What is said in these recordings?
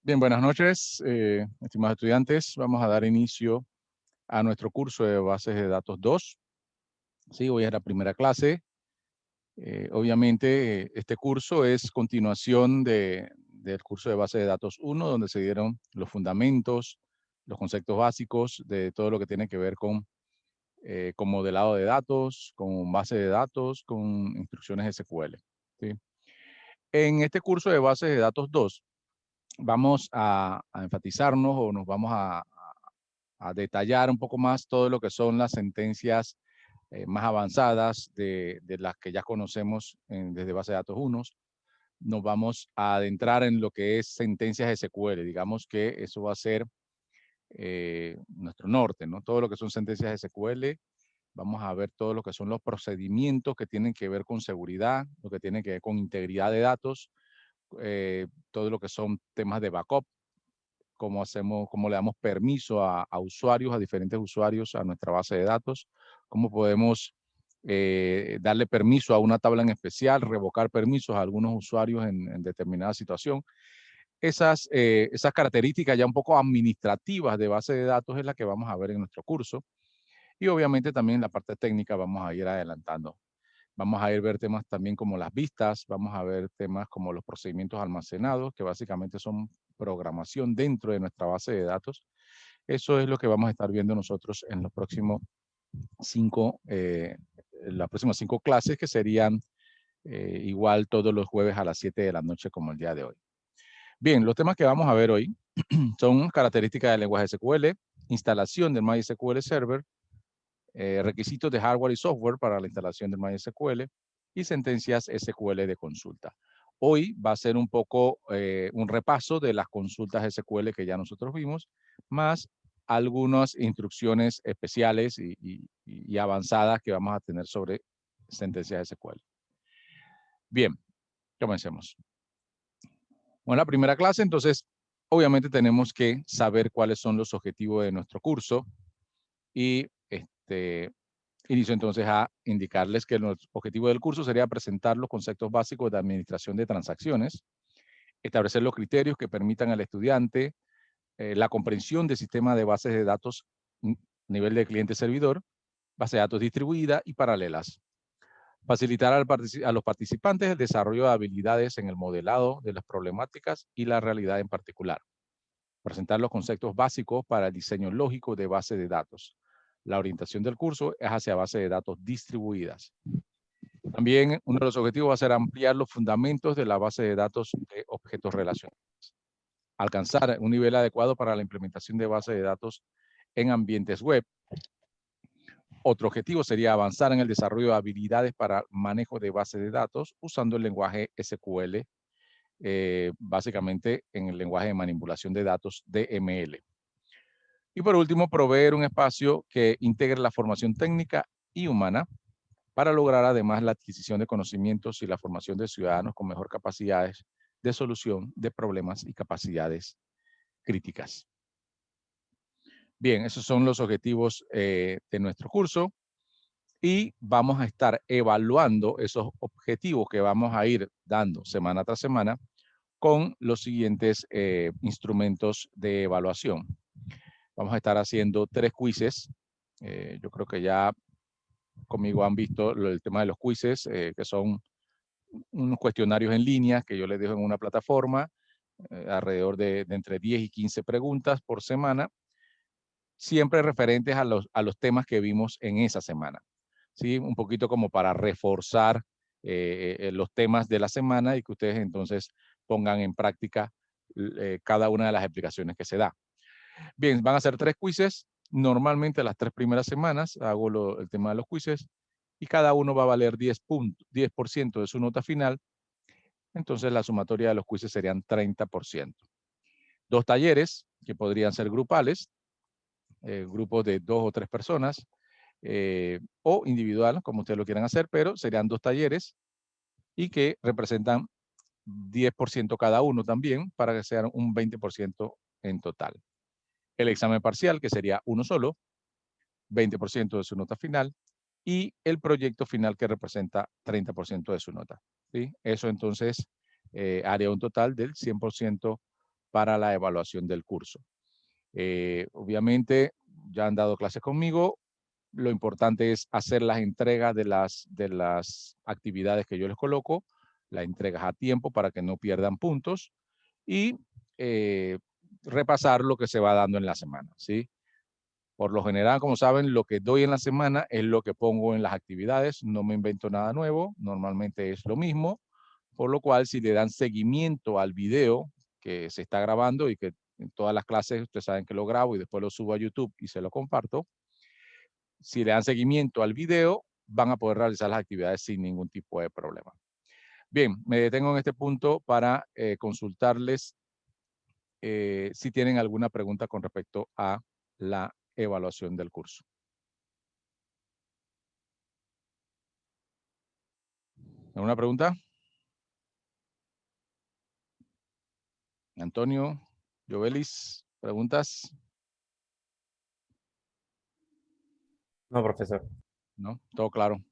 Bien, buenas noches, estimados estudiantes. Vamos a dar inicio a nuestro curso de bases de datos 2. Sí, hoy es la primera clase. Obviamente, este curso es continuación del curso de base de datos 1, donde se dieron los fundamentos, los conceptos básicos de todo lo que tiene que ver con modelado de datos, con base de datos, con instrucciones SQL. ¿Sí? En este curso de bases de datos 2, vamos a enfatizarnos o nos vamos a detallar un poco más todo lo que son las sentencias más avanzadas de las que ya conocemos desde base de datos 1. Nos vamos a adentrar en lo que es sentencias SQL. Digamos que eso va a ser nuestro norte, ¿no? Todo lo que son sentencias SQL. Vamos a ver todo lo que son los procedimientos que tienen que ver con seguridad, lo que tiene que ver con integridad de datos, todo lo que son temas de backup, cómo le damos permiso a usuarios, a diferentes usuarios a nuestra base de datos, cómo podemos darle permiso a una tabla en especial, revocar permisos a algunos usuarios en determinada situación. Esas características ya un poco administrativas de base de datos es la que vamos a ver en nuestro curso. Y obviamente también en la parte técnica vamos a ir adelantando. Vamos a ir a ver temas también como las vistas, vamos a ver temas como los procedimientos almacenados, que básicamente son programación dentro de nuestra base de datos. Eso es lo que vamos a estar viendo nosotros en los próximos las próximas 5 clases, que serían igual todos los jueves a las 7 de la noche como el día de hoy. Bien, los temas que vamos a ver hoy son características del lenguaje SQL, instalación del MySQL Server, requisitos de hardware y software para la instalación del MySQL y sentencias SQL de consulta. Hoy va a ser un poco un repaso de las consultas SQL que ya nosotros vimos, más algunas instrucciones especiales y avanzadas que vamos a tener sobre sentencias SQL. Bien, comencemos. Bueno, la primera clase, entonces, obviamente tenemos que saber cuáles son los objetivos de nuestro curso y inicio entonces a indicarles que el objetivo del curso sería presentar los conceptos básicos de administración de transacciones, establecer los criterios que permitan al estudiante la comprensión del sistema de bases de datos nivel de cliente-servidor, base de datos distribuida y paralelas. Facilitar a los participantes el desarrollo de habilidades en el modelado de las problemáticas y la realidad en particular. Presentar los conceptos básicos para el diseño lógico de base de datos. La orientación del curso es hacia bases de datos distribuidas. También uno de los objetivos va a ser ampliar los fundamentos de la base de datos de objetos relacionales. Alcanzar un nivel adecuado para la implementación de bases de datos en ambientes web. Otro objetivo sería avanzar en el desarrollo de habilidades para manejo de bases de datos usando el lenguaje SQL, básicamente en el lenguaje de manipulación de datos DML. Y por último, proveer un espacio que integre la formación técnica y humana para lograr además la adquisición de conocimientos y la formación de ciudadanos con mejor capacidades de solución de problemas y capacidades críticas. Bien, esos son los objetivos de nuestro curso y vamos a estar evaluando esos objetivos que vamos a ir dando semana tras semana con los siguientes instrumentos de evaluación. Vamos a estar haciendo 3 quizzes. Yo creo que ya conmigo han visto el tema de los quizzes, que son unos cuestionarios en línea que yo les dejo en una plataforma, alrededor de entre 10 y 15 preguntas por semana, siempre referentes a los temas que vimos en esa semana. ¿Sí? Un poquito como para reforzar los temas de la semana y que ustedes entonces pongan en práctica cada una de las explicaciones que se da. Bien, van a ser 3 quizzes. Normalmente las 3 primeras semanas hago el tema de los quizzes y cada uno va a valer 10% de su nota final. Entonces la sumatoria de los quizzes serían 30%. 2 talleres que podrían ser grupales, grupos de 2 o 3 personas, o individual, como ustedes lo quieran hacer, pero serían 2 talleres y que representan 10% cada uno también para que sean un 20% en total. El examen parcial, que sería uno solo, 20% de su nota final, y el proyecto final que representa 30% de su nota. ¿Sí? Eso entonces haría un total del 100% para la evaluación del curso. Obviamente, ya han dado clases conmigo. Lo importante es hacer las entregas de las actividades que yo les coloco, las entregas a tiempo para que no pierdan puntos y repasar lo que se va dando en la semana, ¿sí? Por lo general, como saben, lo que doy en la semana es lo que pongo en las actividades. No me invento nada nuevo. Normalmente es lo mismo. Por lo cual, si le dan seguimiento al video que se está grabando y que en todas las clases ustedes saben que lo grabo y después lo subo a YouTube y se lo comparto. Si le dan seguimiento al video, van a poder realizar las actividades sin ningún tipo de problema. Bien, me detengo en este punto para consultarles si tienen alguna pregunta con respecto a la evaluación del curso. ¿Alguna pregunta? Antonio, Jovelis, ¿preguntas? No, profesor. ¿No? ¿Todo claro?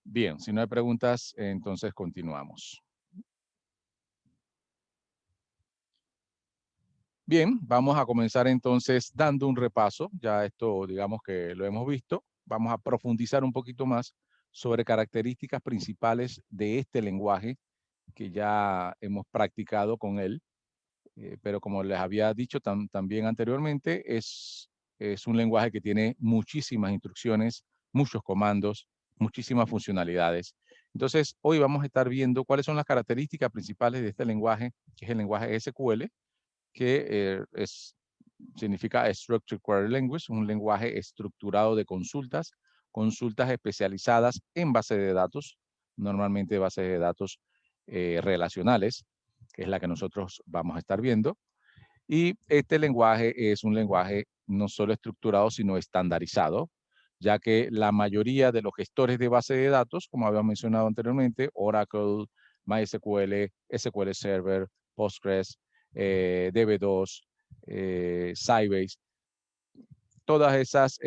Bien, si no hay preguntas, entonces continuamos. Bien, vamos a comenzar entonces dando un repaso. Ya esto, digamos que lo hemos visto. Vamos a profundizar un poquito más sobre características principales de este lenguaje que ya hemos practicado con él. Pero como les había dicho también anteriormente, es un lenguaje que tiene muchísimas instrucciones, muchos comandos, muchísimas funcionalidades. Entonces, hoy vamos a estar viendo cuáles son las características principales de este lenguaje, que es el lenguaje SQL, que significa Structured Query Language, un lenguaje estructurado de consultas, consultas especializadas en base de datos, normalmente bases de datos relacionales, que es la que nosotros vamos a estar viendo. Y este lenguaje es un lenguaje no solo estructurado, sino estandarizado, ya que la mayoría de los gestores de base de datos, como habíamos mencionado anteriormente, Oracle, MySQL, SQL Server, Postgres, DB2, Sybase, todas esas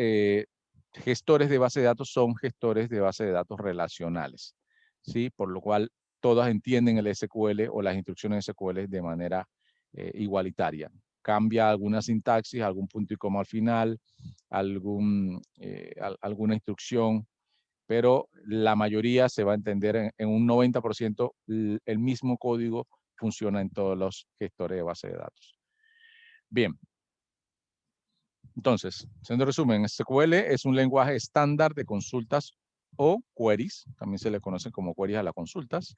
gestores de base de datos son gestores de base de datos relacionales, ¿sí? Por lo cual todas entienden el SQL o las instrucciones SQL de manera igualitaria. Cambia alguna sintaxis, algún punto y coma al final, alguna instrucción, pero la mayoría se va a entender en un 90%, el mismo código funciona en todos los gestores de base de datos. Bien. Entonces, haciendo resumen, SQL es un lenguaje estándar de consultas o queries, también se le conoce como queries a las consultas,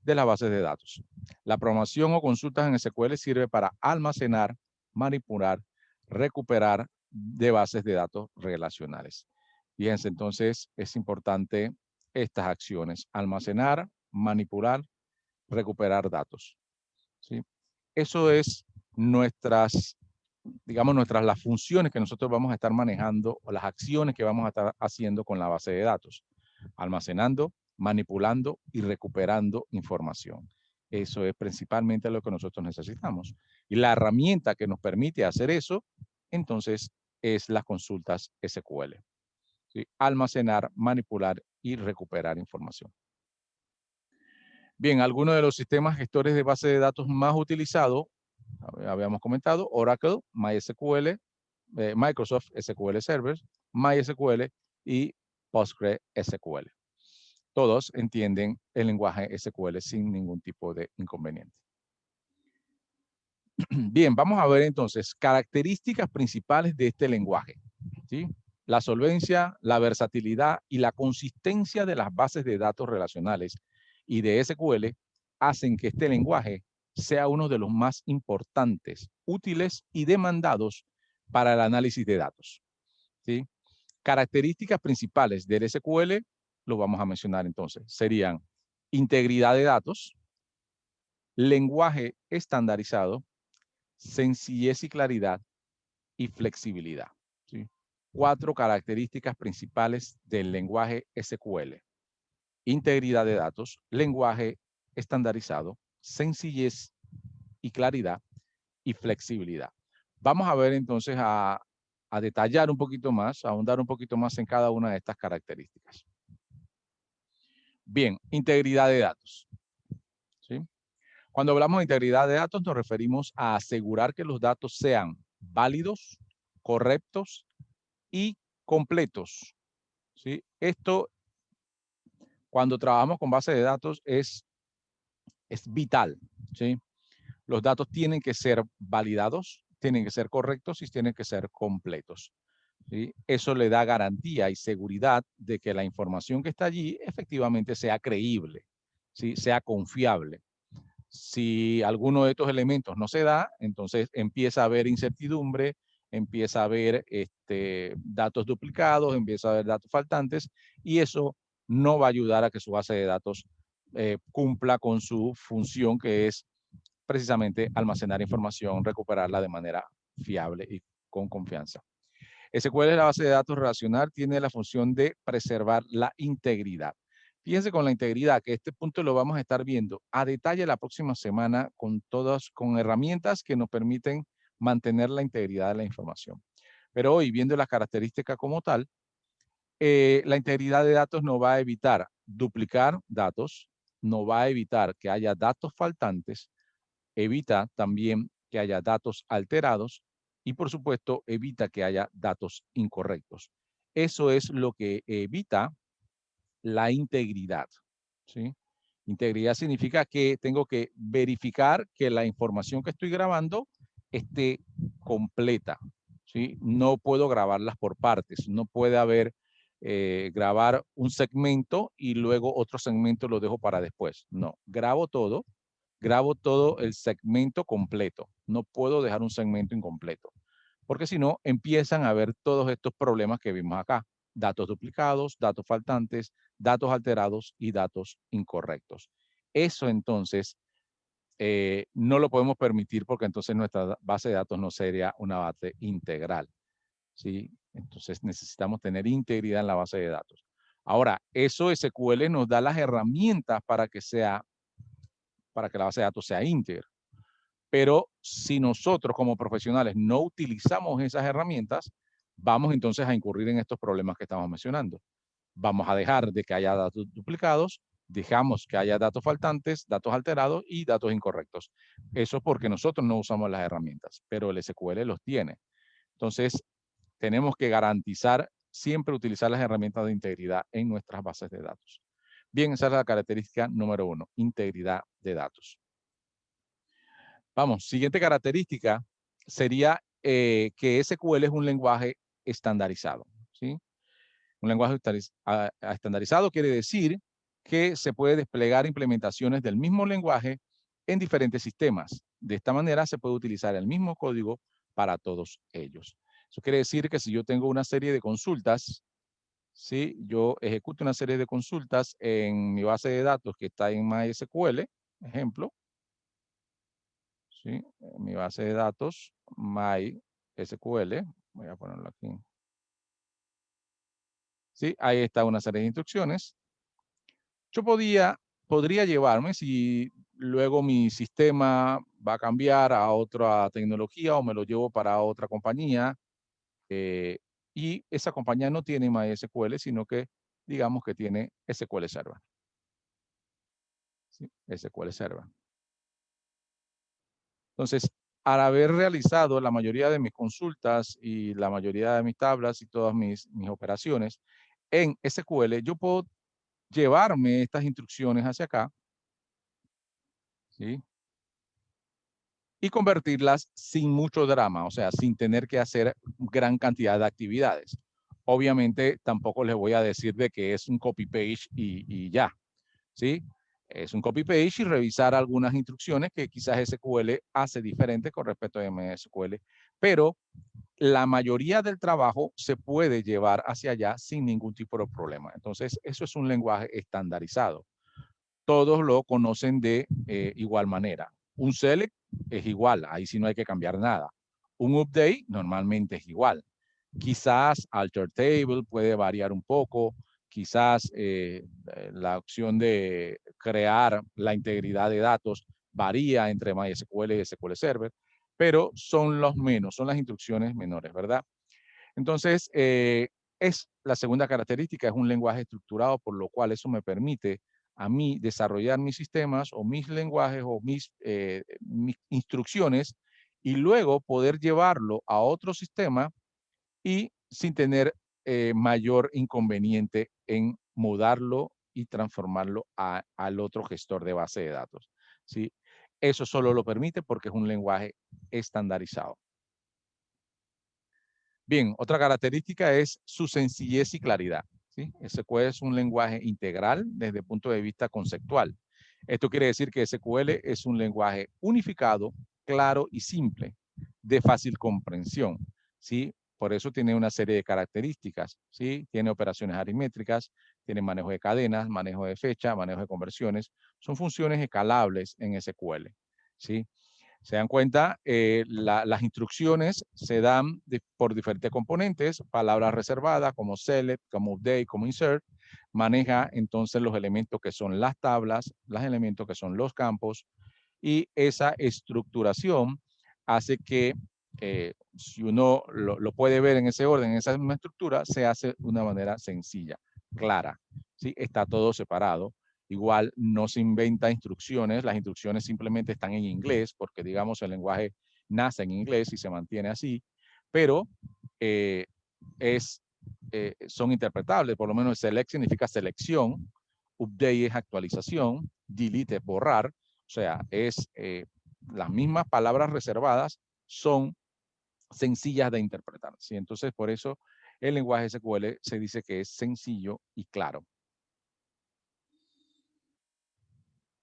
de las bases de datos. La programación o consultas en SQL sirve para almacenar, manipular, recuperar de bases de datos relacionales. Fíjense, entonces es importante estas acciones: almacenar, manipular, recuperar datos, ¿sí? Eso es las funciones que nosotros vamos a estar manejando o las acciones que vamos a estar haciendo con la base de datos, almacenando, manipulando y recuperando información. Eso es principalmente lo que nosotros necesitamos. Y la herramienta que nos permite hacer eso, entonces, es las consultas SQL. ¿Sí? Almacenar, manipular y recuperar información. Bien, algunos de los sistemas gestores de base de datos más utilizados, habíamos comentado, Oracle, MySQL, Microsoft SQL Server, MySQL y PostgreSQL. Todos entienden el lenguaje SQL sin ningún tipo de inconveniente. Bien, vamos a ver entonces características principales de este lenguaje, ¿sí? La solvencia, la versatilidad y la consistencia de las bases de datos relacionales y de SQL hacen que este lenguaje sea uno de los más importantes, útiles y demandados para el análisis de datos, ¿sí? Características principales del SQL, lo vamos a mencionar entonces, serían integridad de datos, lenguaje estandarizado, sencillez y claridad y flexibilidad, ¿sí? 4 características principales del lenguaje SQL: integridad de datos, lenguaje estandarizado, sencillez y claridad y flexibilidad. Vamos a ver entonces a detallar un poquito más, a ahondar un poquito más en cada una de estas características. Bien, integridad de datos, ¿sí? Cuando hablamos de integridad de datos, nos referimos a asegurar que los datos sean válidos, correctos y completos, ¿sí? Esto, cuando trabajamos con base de datos, es vital, ¿sí? Los datos tienen que ser validados, tienen que ser correctos y tienen que ser completos, ¿sí? Eso le da garantía y seguridad de que la información que está allí efectivamente sea creíble, ¿sí? Sea confiable. Si alguno de estos elementos no se da, entonces empieza a haber incertidumbre, empieza a haber datos duplicados, empieza a haber datos faltantes, y eso no va a ayudar a que su base de datos cumpla con su función, que es precisamente almacenar información, recuperarla de manera fiable y con confianza. SQL, la base de datos relacional, tiene la función de preservar la integridad. Fíjense con la integridad, que este punto lo vamos a estar viendo a detalle la próxima semana con herramientas que nos permiten mantener la integridad de la información. Pero hoy, viendo las características como tal, la integridad de datos no va a evitar duplicar datos, no va a evitar que haya datos faltantes, evita también que haya datos alterados y, por supuesto, evita que haya datos incorrectos. Eso es lo que evita la integridad, ¿sí? Integridad significa que tengo que verificar que la información que estoy grabando esté completa, ¿sí? No puedo grabarlas por partes, no puede haber grabar un segmento y luego otro segmento lo dejo para después. No, grabo todo el segmento completo. No puedo dejar un segmento incompleto, porque si no, empiezan a haber todos estos problemas que vimos acá. Datos duplicados, datos faltantes, datos alterados y datos incorrectos. Eso entonces no lo podemos permitir, porque entonces nuestra base de datos no sería una base integral, ¿sí? Entonces necesitamos tener integridad en la base de datos. Ahora, eso SQL nos da las herramientas para que la base de datos sea íntegra. Pero si nosotros como profesionales no utilizamos esas herramientas, vamos entonces a incurrir en estos problemas que estamos mencionando. Vamos a dejar de que haya datos duplicados, dejamos que haya datos faltantes, datos alterados y datos incorrectos. Eso es porque nosotros no usamos las herramientas, pero el SQL los tiene. Entonces, tenemos que garantizar siempre utilizar las herramientas de integridad en nuestras bases de datos. Bien, esa es la característica número 1, integridad de datos. Vamos, siguiente característica sería que SQL es un lenguaje estandarizado, ¿sí? Un lenguaje estandarizado quiere decir que se puede desplegar implementaciones del mismo lenguaje en diferentes sistemas. De esta manera se puede utilizar el mismo código para todos ellos. Eso quiere decir que si yo tengo una serie de consultas, ¿sí? Yo ejecuto una serie de consultas en mi base de datos que está en MySQL, ejemplo, ¿sí? Mi base de datos, MySQL, voy a ponerlo aquí. ¿Sí? Ahí está una serie de instrucciones. Yo podría llevarme, si luego mi sistema va a cambiar a otra tecnología o me lo llevo para otra compañía, y esa compañía no tiene MySQL, sino que digamos que tiene SQL Server. ¿Sí? SQL Server. Entonces, al haber realizado la mayoría de mis consultas y la mayoría de mis tablas y todas mis operaciones en SQL, yo puedo llevarme estas instrucciones hacia acá, ¿sí? Y convertirlas sin mucho drama, o sea, sin tener que hacer gran cantidad de actividades. Obviamente, tampoco les voy a decir de que es un copy-paste y ya, ¿sí? Es un copy-paste y revisar algunas instrucciones que quizás SQL hace diferente con respecto a MySQL, pero la mayoría del trabajo se puede llevar hacia allá sin ningún tipo de problema. Entonces, eso es un lenguaje estandarizado. Todos lo conocen de igual manera. Un select es igual, ahí sí no hay que cambiar nada. Un update normalmente es igual. Quizás alter table puede variar un poco, quizás la opción de crear la integridad de datos varía entre MySQL y SQL Server, pero son los menos, son las instrucciones menores, ¿verdad? Entonces, es la segunda característica, es un lenguaje estructurado, por lo cual eso me permite a mí desarrollar mis sistemas o mis lenguajes o mis instrucciones y luego poder llevarlo a otro sistema y sin tener mayor inconveniente en mudarlo y transformarlo al otro gestor de base de datos, ¿sí? Eso solo lo permite porque es un lenguaje estandarizado. Bien, otra característica es su sencillez y claridad, ¿sí? SQL es un lenguaje integral desde el punto de vista conceptual. Esto quiere decir que SQL es un lenguaje unificado, claro y simple, de fácil comprensión, ¿sí? Por eso tiene una serie de características, ¿sí? Tiene operaciones aritméticas, tiene manejo de cadenas, manejo de fecha, manejo de conversiones. Son funciones escalables en SQL, ¿sí? Se dan cuenta, las instrucciones se dan por diferentes componentes, palabras reservadas como select, como update, como insert. Maneja entonces los elementos que son las tablas, los elementos que son los campos, y esa estructuración hace que, si uno lo puede ver en ese orden, en esa misma estructura, se hace de una manera sencilla, clara, ¿sí? Está todo separado. Igual no se inventa instrucciones, las instrucciones simplemente están en inglés, porque digamos el lenguaje nace en inglés y se mantiene así, pero eh, son interpretables, por lo menos select significa selección, update es actualización, delete es borrar, o sea, las mismas palabras reservadas son sencillas de interpretar, ¿sí? Entonces, por eso el lenguaje SQL se dice que es sencillo y claro.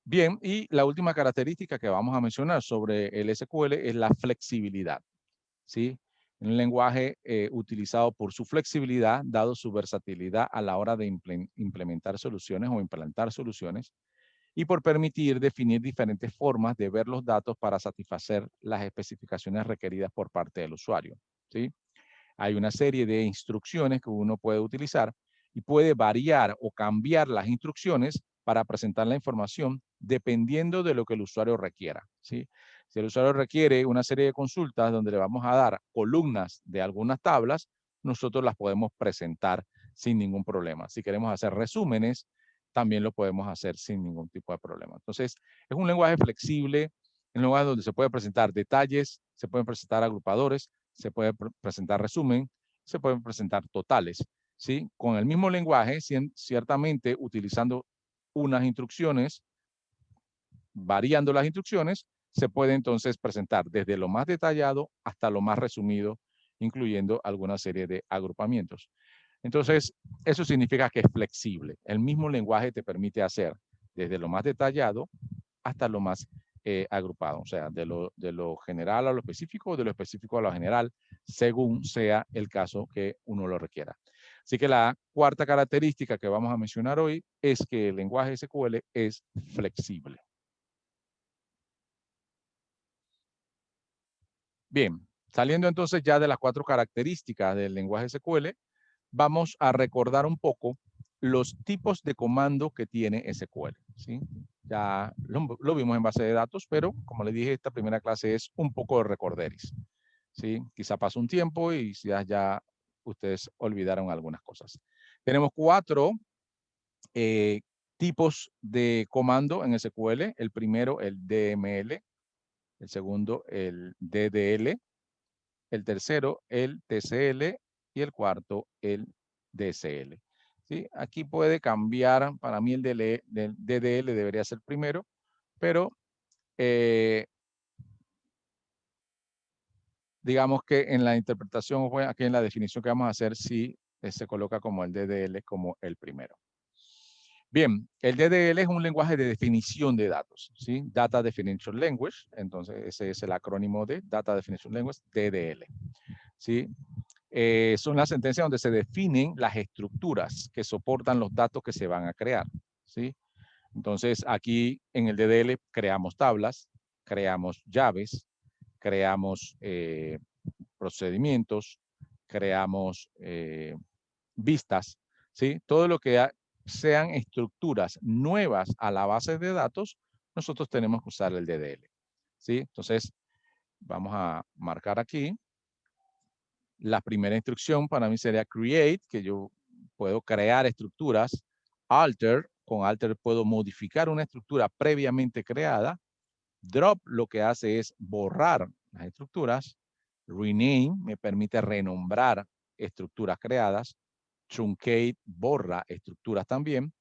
Bien, y la última característica que vamos a mencionar sobre el SQL es la flexibilidad, ¿sí? Un lenguaje utilizado por su flexibilidad, dado su versatilidad a la hora de implementar soluciones o implantar soluciones, y por permitir definir diferentes formas de ver los datos para satisfacer las especificaciones requeridas por parte del usuario, ¿sí? Hay una serie de instrucciones que uno puede utilizar y puede variar o cambiar las instrucciones para presentar la información dependiendo de lo que el usuario requiera, ¿sí? Si el usuario requiere una serie de consultas donde le vamos a dar columnas de algunas tablas, nosotros las podemos presentar sin ningún problema. Si queremos hacer resúmenes, también lo podemos hacer sin ningún tipo de problema. Entonces, es un lenguaje flexible, un lenguaje donde se puede presentar detalles, se pueden presentar agrupadores, se puede presentar resumen, se pueden presentar totales, ¿sí? Con el mismo lenguaje, ciertamente utilizando unas instrucciones, variando las instrucciones, se puede entonces presentar desde lo más detallado hasta lo más resumido, incluyendo alguna serie de agrupamientos. Entonces, eso significa que es flexible. El mismo lenguaje te permite hacer desde lo más detallado hasta lo más agrupado, o sea, de lo general a lo específico, de lo específico a lo general, según sea el caso que uno lo requiera. Así que la cuarta característica que vamos a mencionar hoy es que el lenguaje SQL es flexible. Bien, saliendo entonces ya de las cuatro características del lenguaje SQL, vamos a recordar un poco los tipos de comando que tiene SQL, ¿sí? Ya lo vimos en base de datos, pero como les dije, esta primera clase es un poco de recorderis, ¿sí? Quizá pasó un tiempo y ya ustedes olvidaron algunas cosas. Tenemos cuatro tipos de comando en SQL. El primero, el DML. El segundo, el DDL. El tercero, el TCL. Y el cuarto, el DCL. ¿Sí? Aquí puede cambiar, para mí el DDL debería ser primero, pero digamos que en la interpretación, aquí en la definición que vamos a hacer, sí se coloca como el DDL como el primero. Bien, el DDL es un lenguaje de definición de datos, ¿sí? Data Definition Language, entonces ese es el acrónimo de Data Definition Language, DDL, ¿sí? Son las sentencias donde se definen las estructuras que soportan los datos que se van a crear, ¿sí? Entonces, aquí en el DDL creamos tablas, creamos llaves, creamos procedimientos, creamos vistas, ¿sí? Todo lo que sean estructuras nuevas a la base de datos, nosotros tenemos que usar el DDL, ¿sí? Entonces, vamos a marcar aquí. La primera instrucción para mí sería create, que yo puedo crear estructuras, alter, Con alter puedo modificar una estructura previamente creada. Drop lo que hace es borrar las estructuras. Rename me permite renombrar estructuras creadas. Truncate borra estructuras también.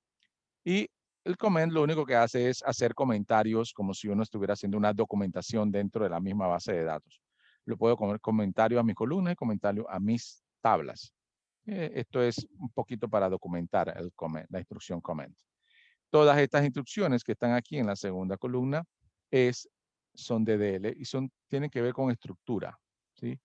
Y el comment lo único que hace es hacer comentarios como si uno estuviera haciendo una documentación dentro de la misma base de datos. Lo puedo poner comentario a mis columnas y comentario a mis tablas. Esto es un poquito para documentar el comment, la instrucción comment. Todas estas instrucciones que están aquí en la segunda columna son DDL y tienen que ver con estructura, ¿sí?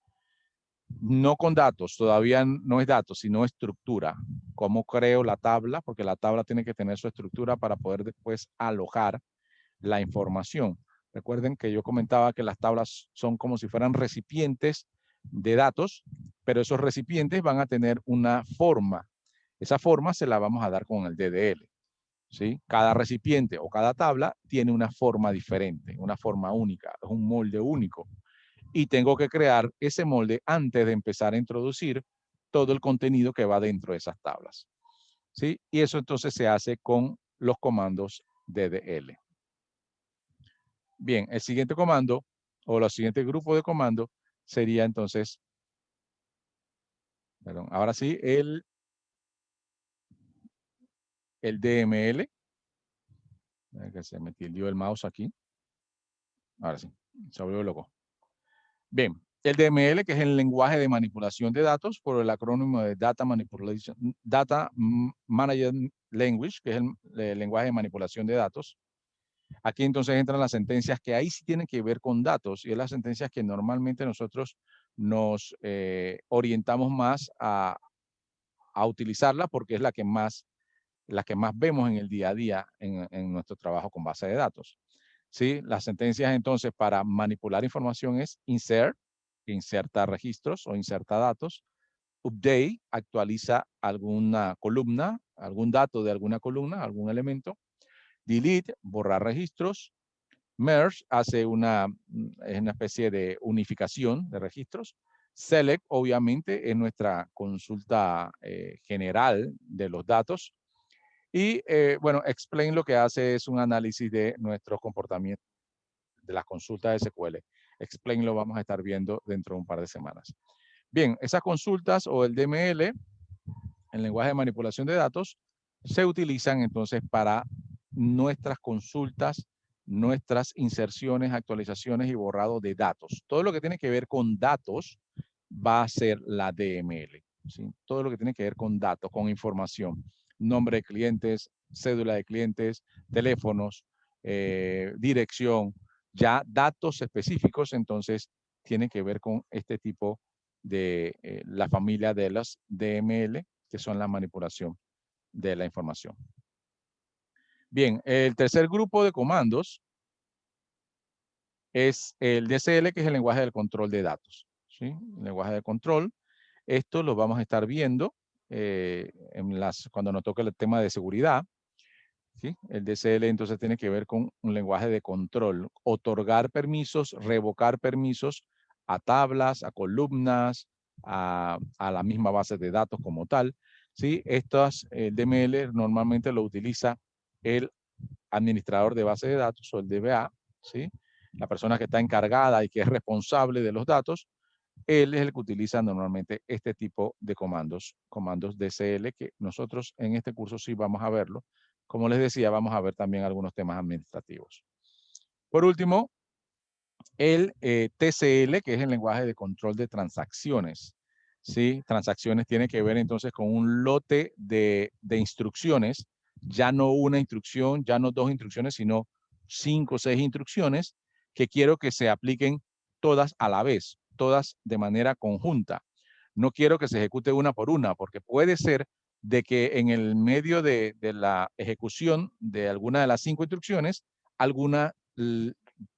No con datos, todavía no es datos, sino estructura. ¿Cómo creo la tabla? Porque la tabla tiene que tener su estructura para poder después alojar la información. Recuerden que yo comentaba que las tablas son como si fueran recipientes de datos, pero esos recipientes van a tener una forma. Esa forma se la vamos a dar con el DDL. ¿Sí? Cada recipiente o cada tabla tiene una forma diferente, una forma única, es un molde único. Y tengo que crear ese molde antes de empezar a introducir todo el contenido que va dentro de esas tablas. ¿Sí? Y eso entonces se hace con los comandos DDL. Bien, el siguiente comando o el siguiente grupo de comandos sería entonces, perdón, ahora sí, el DML. Que se me tildió el mouse aquí. Ahora sí, se volvió loco. Bien, el DML, que es el lenguaje de manipulación de datos, por el acrónimo de Data Management Language, que es el lenguaje de manipulación de datos. Aquí entonces entran las sentencias que ahí sí tienen que ver con datos y es las sentencias que normalmente nosotros nos orientamos más a utilizarla porque es la que más vemos en el día a día en nuestro trabajo con base de datos. ¿Sí? Las sentencias entonces para manipular información es insert, que inserta registros o inserta datos. Update, actualiza alguna columna, algún dato de alguna columna, algún elemento. Delete, borrar registros. Merge, hace es una especie de unificación de registros. Select, obviamente, es nuestra consulta general de los datos. Y bueno, explain lo que hace es un análisis de nuestros comportamientos de las consultas de SQL. Explain lo vamos a estar viendo dentro de un par de semanas. Bien, esas consultas o el DML, el lenguaje de manipulación de datos, se utilizan entonces para nuestras consultas, nuestras inserciones, actualizaciones y borrado de datos. Todo lo que tiene que ver con datos va a ser la DML. ¿Sí? Todo lo que tiene que ver con datos, con información. Nombre de clientes, cédula de clientes, teléfonos, dirección, ya datos específicos, entonces tiene que ver con este tipo de la familia de las DML, que son la manipulación de la información. Bien, el tercer grupo de comandos es el DCL, que es el lenguaje del control de datos. ¿Sí? El lenguaje de control. Esto lo vamos a estar viendo cuando nos toque el tema de seguridad. ¿Sí? El DCL entonces tiene que ver con un lenguaje de control, otorgar permisos, revocar permisos a tablas, a columnas, a la misma base de datos como tal. ¿Sí? El DML normalmente lo utiliza el administrador de base de datos o el DBA, ¿sí? La persona que está encargada y que es responsable de los datos, él es el que utiliza normalmente este tipo de comandos DCL, que nosotros en este curso sí vamos a verlo. Como les decía, vamos a ver también algunos temas administrativos. Por último, el TCL, que es el lenguaje de control de transacciones. ¿Sí? Transacciones tiene que ver entonces con un lote de instrucciones, ya no una instrucción, ya no dos instrucciones, sino 5 o 6 instrucciones que quiero que se apliquen todas a la vez, todas de manera conjunta. No quiero que se ejecute una por una, porque puede ser de que en el medio de la ejecución de alguna de las 5 instrucciones, alguna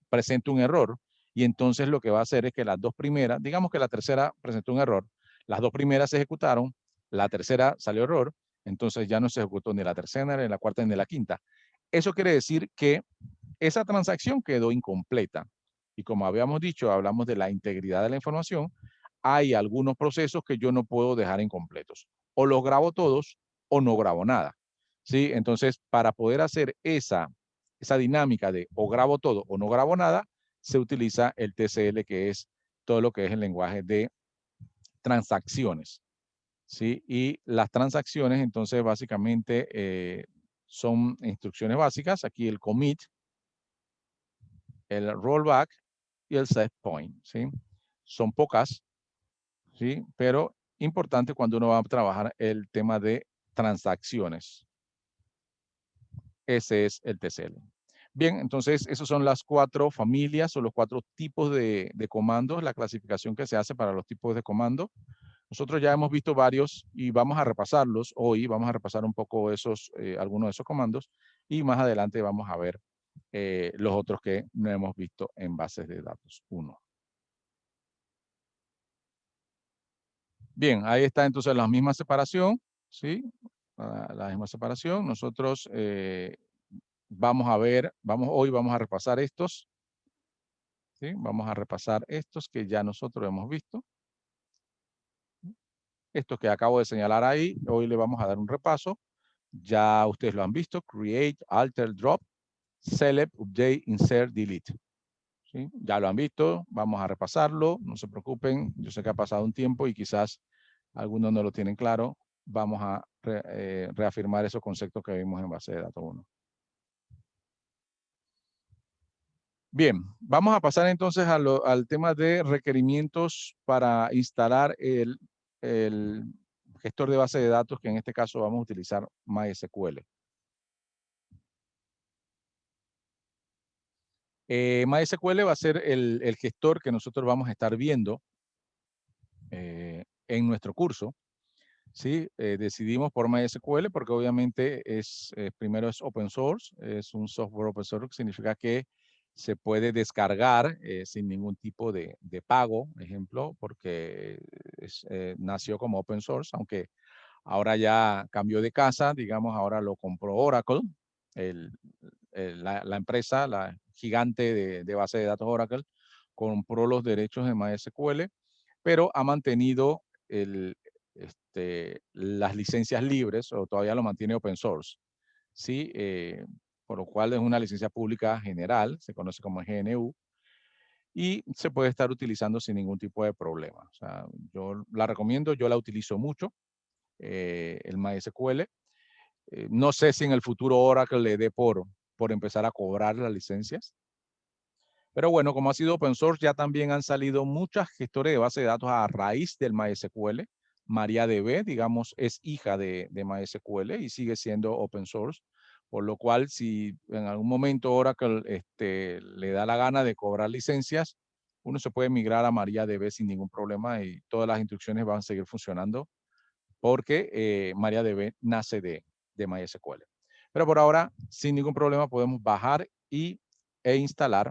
presente un error y entonces lo que va a hacer es que las dos primeras, digamos que la tercera presentó un error, las dos primeras se ejecutaron, la tercera salió error, entonces ya no se ejecutó ni la tercera, ni la cuarta, ni la quinta. Eso quiere decir que esa transacción quedó incompleta. Y como habíamos dicho, hablamos de la integridad de la información, hay algunos procesos que yo no puedo dejar incompletos. O los grabo todos o no grabo nada. ¿sí? Entonces, para poder hacer esa dinámica de o grabo todo o no grabo nada, se utiliza el TCL, que es todo lo que es el lenguaje de transacciones, ¿sí? Y las transacciones, entonces, básicamente son instrucciones básicas. Aquí el commit, el rollback y el set point, ¿sí? Son pocas, ¿sí? Pero importante cuando uno va a trabajar el tema de transacciones. Ese es el TCL. Bien, entonces, esas son las 4 familias o los 4 tipos de comandos, la clasificación que se hace para los tipos de comando. Nosotros ya hemos visto varios y vamos a repasarlos hoy. Vamos a repasar un poco algunos de esos comandos y más adelante vamos a ver los otros que no hemos visto en bases de datos 1. Bien, ahí está entonces la misma separación, ¿sí? La misma separación. Nosotros vamos a ver, hoy vamos a repasar estos, ¿sí? Vamos a repasar estos que ya nosotros hemos visto. Estos que acabo de señalar ahí, hoy le vamos a dar un repaso. Ya ustedes lo han visto: create, alter, drop, select, update, insert, delete. ¿Sí? Ya lo han visto, vamos a repasarlo, no se preocupen. Yo sé que ha pasado un tiempo y quizás algunos no lo tienen claro. Vamos a reafirmar esos conceptos que vimos en base de datos 1. Bien, vamos a pasar entonces al tema de requerimientos para instalar el gestor de base de datos, que en este caso vamos a utilizar MySQL. MySQL va a ser el gestor que nosotros vamos a estar viendo en nuestro curso. ¿Sí? Decidimos por MySQL porque obviamente primero es open source, es un software open source, que significa que se puede descargar sin ningún tipo de pago, ejemplo, porque nació como open source, aunque ahora ya cambió de casa, digamos, ahora lo compró Oracle, la empresa, la gigante de base de datos Oracle, compró los derechos de MySQL, pero ha mantenido las licencias libres, o todavía lo mantiene open source, ¿sí? Por lo cual es una licencia pública general, se conoce como GNU, y se puede estar utilizando sin ningún tipo de problema. O sea, yo la recomiendo, yo la utilizo mucho, el MySQL. No sé si en el futuro Oracle le dé por empezar a cobrar las licencias. Pero bueno, como ha sido open source, ya también han salido muchas gestores de base de datos a raíz del MySQL. MariaDB, digamos, es hija de MySQL y sigue siendo open source. Por lo cual, si en algún momento Oracle le da la gana de cobrar licencias, uno se puede migrar a MariaDB sin ningún problema y todas las instrucciones van a seguir funcionando porque MariaDB nace de MySQL. Pero por ahora, sin ningún problema, podemos bajar e instalar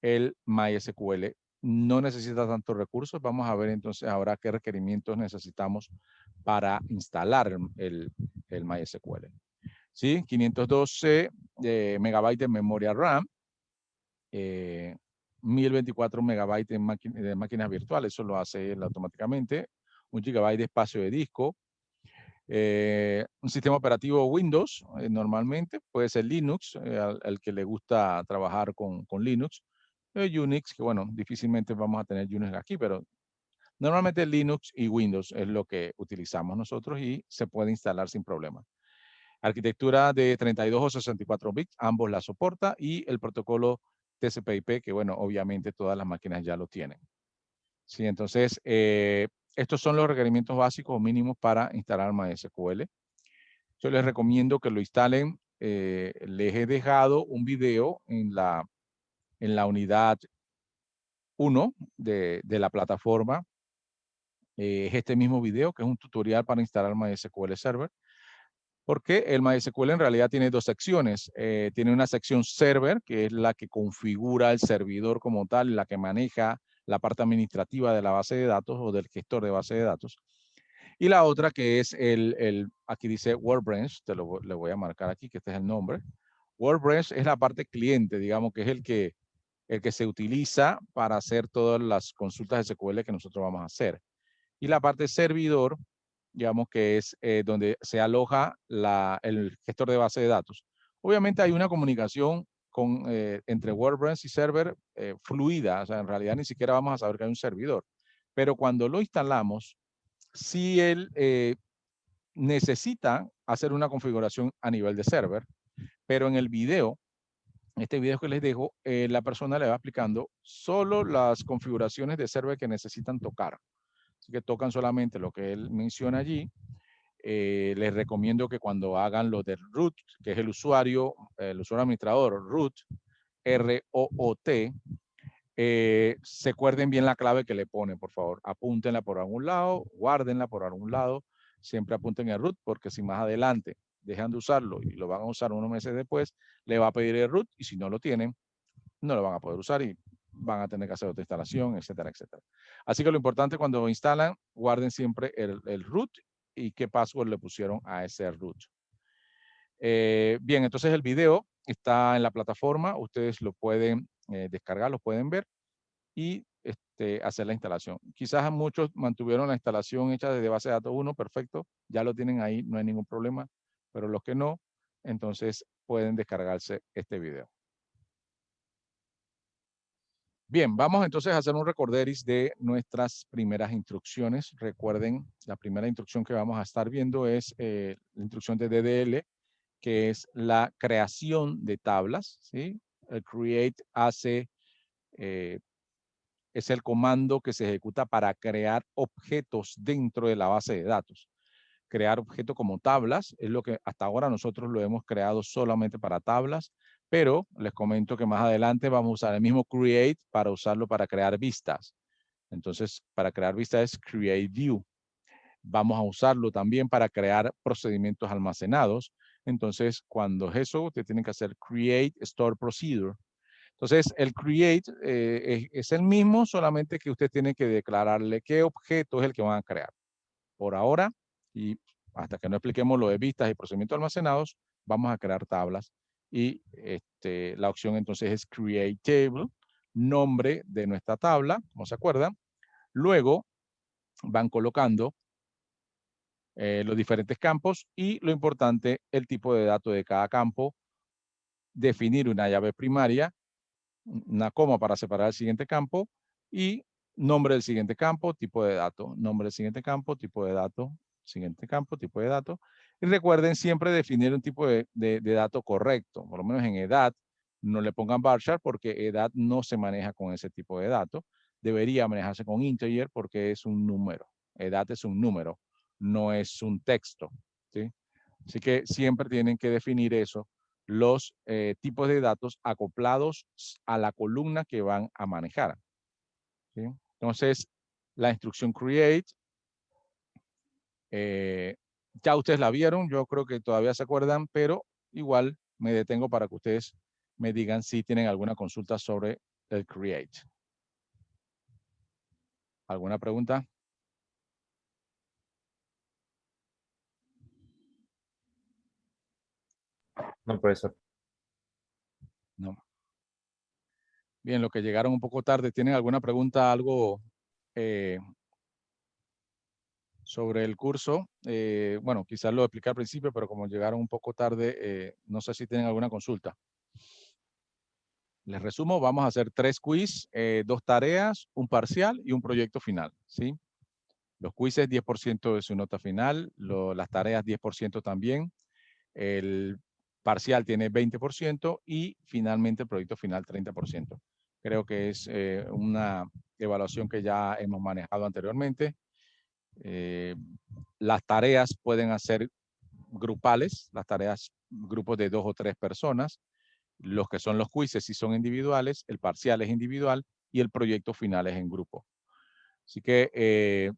el MySQL. No necesita tantos recursos. Vamos a ver entonces ahora qué requerimientos necesitamos para instalar el MySQL. ¿Sí? 512 megabytes de memoria RAM, 1024 megabytes de máquinas virtuales, eso lo hace él automáticamente, 1 gigabyte de espacio de disco, un sistema operativo Windows, normalmente, puede ser Linux, al que le gusta trabajar con Linux, Unix, que bueno, difícilmente vamos a tener Unix aquí, pero normalmente Linux y Windows es lo que utilizamos nosotros y se puede instalar sin problema. Arquitectura de 32 o 64 bits, ambos la soporta, y el protocolo TCP/IP, que bueno, obviamente todas las máquinas ya lo tienen. Sí, entonces, estos son los requerimientos básicos o mínimos para instalar MySQL. Yo les recomiendo que lo instalen. Les he dejado un video en la unidad 1 de la plataforma. Es este mismo video, que es un tutorial para instalar MySQL Server, porque el MySQL en realidad tiene dos secciones. Tiene una sección server, que es la que configura el servidor como tal, la que maneja la parte administrativa de la base de datos o del gestor de base de datos. Y la otra que es aquí dice Workbench, le voy a marcar aquí que este es el nombre. Workbench es la parte cliente, digamos, que es el que se utiliza para hacer todas las consultas de SQL que nosotros vamos a hacer. Y la parte servidor digamos que es donde se aloja el gestor de base de datos. Obviamente hay una comunicación entre WordPress y server fluida, o sea, en realidad ni siquiera vamos a saber que hay un servidor. Pero cuando lo instalamos, si él necesita hacer una configuración a nivel de server, pero en el video, este video que les dejo, la persona le va explicando solo las configuraciones de server que necesitan tocar. Así que tocan solamente lo que él menciona allí. Les recomiendo que cuando hagan lo del root, que es el usuario administrador, root, R-O-O-T, se acuerden bien la clave que le ponen, por favor. Apúntenla por algún lado, guárdenla por algún lado. Siempre apunten el root, porque si más adelante dejan de usarlo y lo van a usar unos meses después, le va a pedir el root y si no lo tienen, no lo van a poder usar y van a tener que hacer otra instalación, etcétera, etcétera. Así que lo importante cuando instalan, guarden siempre el root y qué password le pusieron a ese root. Bien, entonces el video está en la plataforma, ustedes lo pueden descargar, lo pueden ver y hacer la instalación. Quizás muchos mantuvieron la instalación hecha desde base de datos 1, perfecto, ya lo tienen ahí, no hay ningún problema, pero los que no, entonces pueden descargarse este video. Bien, vamos entonces a hacer un recorderis de nuestras primeras instrucciones. Recuerden, la primera instrucción que vamos a estar viendo es la instrucción de DDL, que es la creación de tablas, ¿sí? El create es el comando que se ejecuta para crear objetos dentro de la base de datos. Crear objetos como tablas es lo que hasta ahora nosotros lo hemos creado solamente para tablas, pero les comento que más adelante vamos a usar el mismo create para usarlo para crear vistas. Entonces, para crear vistas es create view. Vamos a usarlo también para crear procedimientos almacenados. Entonces, cuando es eso, usted tiene que hacer create store procedure. Entonces, el create es el mismo, solamente que usted tiene que declararle qué objeto es el que van a crear. Por ahora, y hasta que no expliquemos lo de vistas y procedimientos almacenados, vamos a crear tablas. Y la opción entonces es create table, nombre de nuestra tabla, como se acuerdan. Luego van colocando los diferentes campos y lo importante, el tipo de datos de cada campo, definir una llave primaria, una coma para separar el siguiente campo y nombre del siguiente campo, tipo de dato, nombre del siguiente campo, tipo de dato, siguiente campo, tipo de dato. Y recuerden siempre definir un tipo de dato correcto, por lo menos en edad, no le pongan varchar porque edad no se maneja con ese tipo de dato. Debería manejarse con integer porque es un número. Edad es un número, no es un texto, ¿sí? Así que siempre tienen que definir eso, los tipos de datos acoplados a la columna que van a manejar, ¿sí? Entonces, la instrucción create, ya ustedes la vieron, yo creo que todavía se acuerdan, pero igual me detengo para que ustedes me digan si tienen alguna consulta sobre el create. ¿Alguna pregunta? No, profesor. No. Bien, los que llegaron un poco tarde, ¿tienen alguna pregunta, algo sobre el curso? Bueno, quizás lo expliqué al principio, pero como llegaron un poco tarde, no sé si tienen alguna consulta. Les resumo, vamos a hacer 3 quiz, 2 tareas, un parcial y un proyecto final, ¿sí? Los quizzes 10% de su nota final, las tareas 10% también, el parcial tiene 20% y finalmente el proyecto final 30%. Creo que es una evaluación que ya hemos manejado anteriormente. Las tareas pueden hacer grupales, las tareas, grupos de 2 o 3 personas. Los que son los quizzes sí son individuales, el parcial es individual y el proyecto final es en grupo. Así que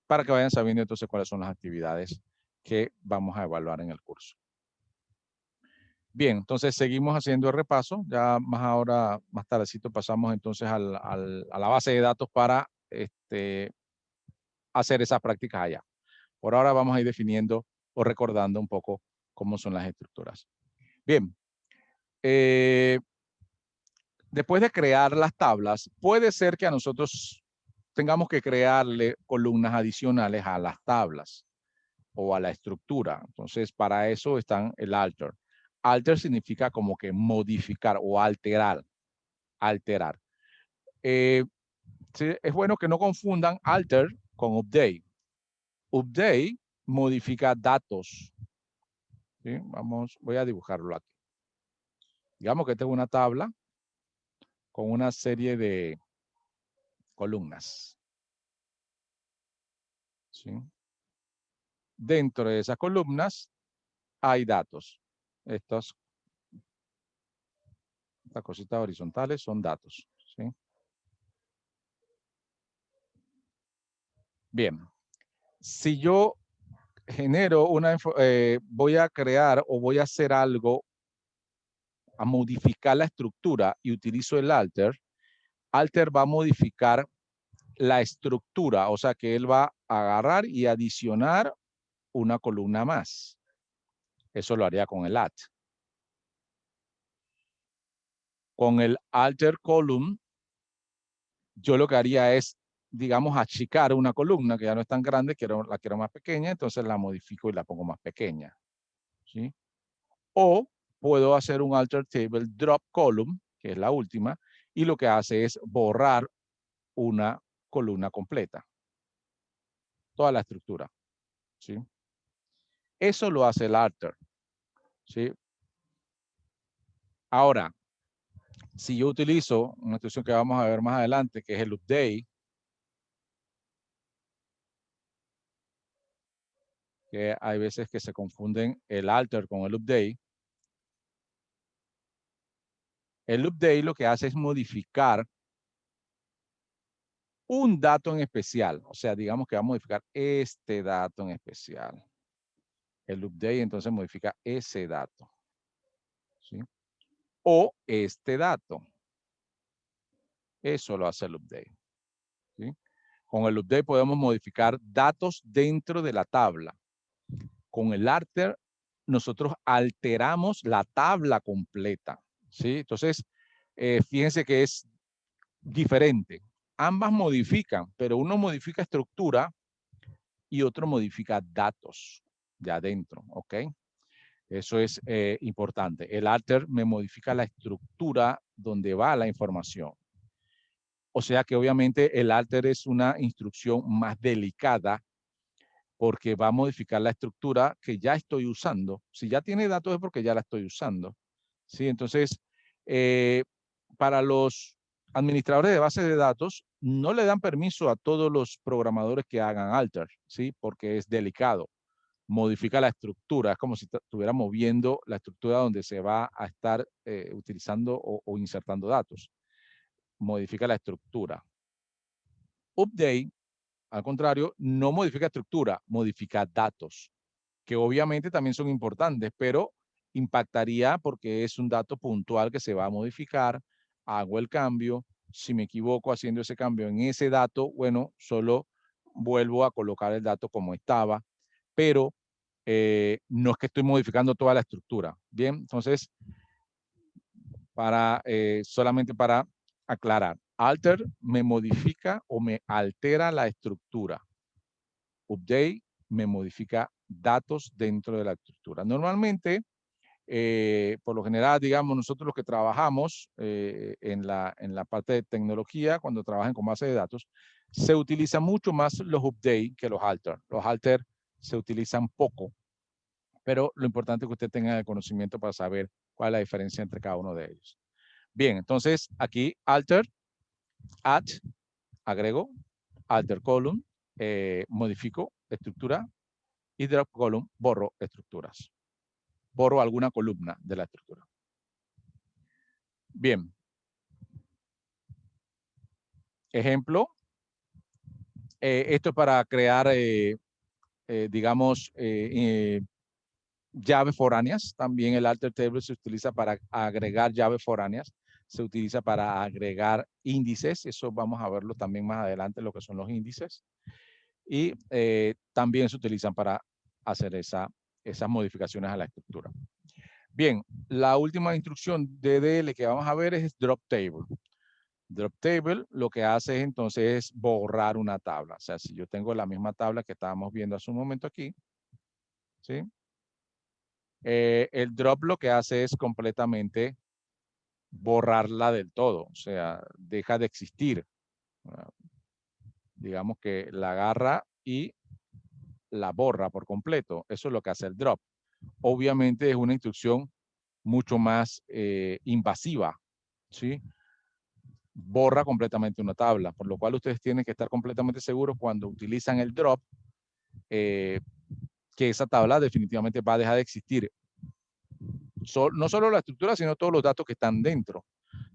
para que vayan sabiendo entonces cuáles son las actividades que vamos a evaluar en el curso. Bien, entonces seguimos haciendo el repaso. Ya más tardecito pasamos entonces a la base de datos para hacer esas prácticas allá. Por ahora vamos a ir definiendo o recordando un poco cómo son las estructuras. Bien. Después de crear las tablas, puede ser que a nosotros tengamos que crearle columnas adicionales a las tablas. o a la estructura. Entonces, para eso están el alter. Alter significa como que modificar o alterar. Alterar. Sí, es bueno que no confundan alter con update. Update modifica datos. ¿Sí? Voy a dibujarlo aquí. Digamos que tengo una tabla con una serie de columnas. ¿Sí? Dentro de esas columnas hay datos. Estas cositas horizontales son datos. ¿Sí? Bien. Si yo genero voy a crear o voy a hacer algo, a modificar la estructura y utilizo el alter, alter va a modificar la estructura, o sea que él va a agarrar y adicionar una columna más. Eso lo haría con el add. Con el alter column, yo lo que haría es, digamos, achicar una columna que ya no es tan grande, la quiero más pequeña, entonces la modifico y la pongo más pequeña. ¿Sí? O puedo hacer un alter table drop column, que es la última, y lo que hace es borrar una columna completa. Toda la estructura. ¿Sí? Eso lo hace el alter. ¿Sí? Ahora, si yo utilizo una instrucción que vamos a ver más adelante, que es el update, que hay veces que se confunden el alter con el update. El update lo que hace es modificar un dato en especial. O sea, digamos que va a modificar este dato en especial. El update entonces modifica ese dato. ¿Sí? O este dato. Eso lo hace el update. ¿Sí? Con el update podemos modificar datos dentro de la tabla. Con el alter, nosotros alteramos la tabla completa. ¿Sí? Entonces, fíjense que es diferente. Ambas modifican, pero uno modifica estructura y otro modifica datos de adentro, ¿ok? Eso es importante. El alter me modifica la estructura donde va la información. O sea que obviamente el alter es una instrucción más delicada porque va a modificar la estructura que ya estoy usando. Si ya tiene datos es porque ya la estoy usando. ¿Sí? Entonces, para los administradores de bases de datos, no le dan permiso a todos los programadores que hagan alter, ¿sí? Porque es delicado. Modifica la estructura, es como si estuviera moviendo la estructura donde se va a estar utilizando o insertando datos. Modifica la estructura. Update, al contrario, no modifica estructura, modifica datos, que obviamente también son importantes, pero impactaría porque es un dato puntual que se va a modificar, hago el cambio, si me equivoco haciendo ese cambio en ese dato, bueno, solo vuelvo a colocar el dato como estaba, pero no es que estoy modificando toda la estructura. Bien, entonces, solamente para aclarar, alter me modifica o me altera la estructura. Update me modifica datos dentro de la estructura. Normalmente, por lo general, digamos, nosotros los que trabajamos en la parte de tecnología, cuando trabajan con base de datos, se utiliza mucho más los update que los alter. Los alter se utilizan poco, pero lo importante es que usted tenga el conocimiento para saber cuál es la diferencia entre cada uno de ellos. Bien, entonces aquí alter, add, agrego, alter column, modifico estructura y drop column, borro estructuras. Borro alguna columna de la estructura. Bien. Ejemplo. Esto es para crear, digamos, llaves foráneas. También el alter table se utiliza para agregar llaves foráneas. Se utiliza para agregar índices. Eso vamos a verlo también más adelante, lo que son los índices. Y también se utilizan para hacer esas modificaciones a la estructura. Bien, la última instrucción DDL que vamos a ver es drop table. Drop table lo que hace entonces es borrar una tabla. O sea, si yo tengo la misma tabla que estábamos viendo hace un momento aquí, ¿sí? El drop lo que hace es completamente borrarla del todo, o sea, deja de existir. Ah, digamos que la agarra y la borra por completo. Eso es lo que hace el drop. Obviamente es una instrucción mucho más invasiva, ¿sí? Borra completamente una tabla, por lo cual ustedes tienen que estar completamente seguros cuando utilizan el drop, que esa tabla definitivamente va a dejar de existir. No solo la estructura, sino todos los datos que están dentro,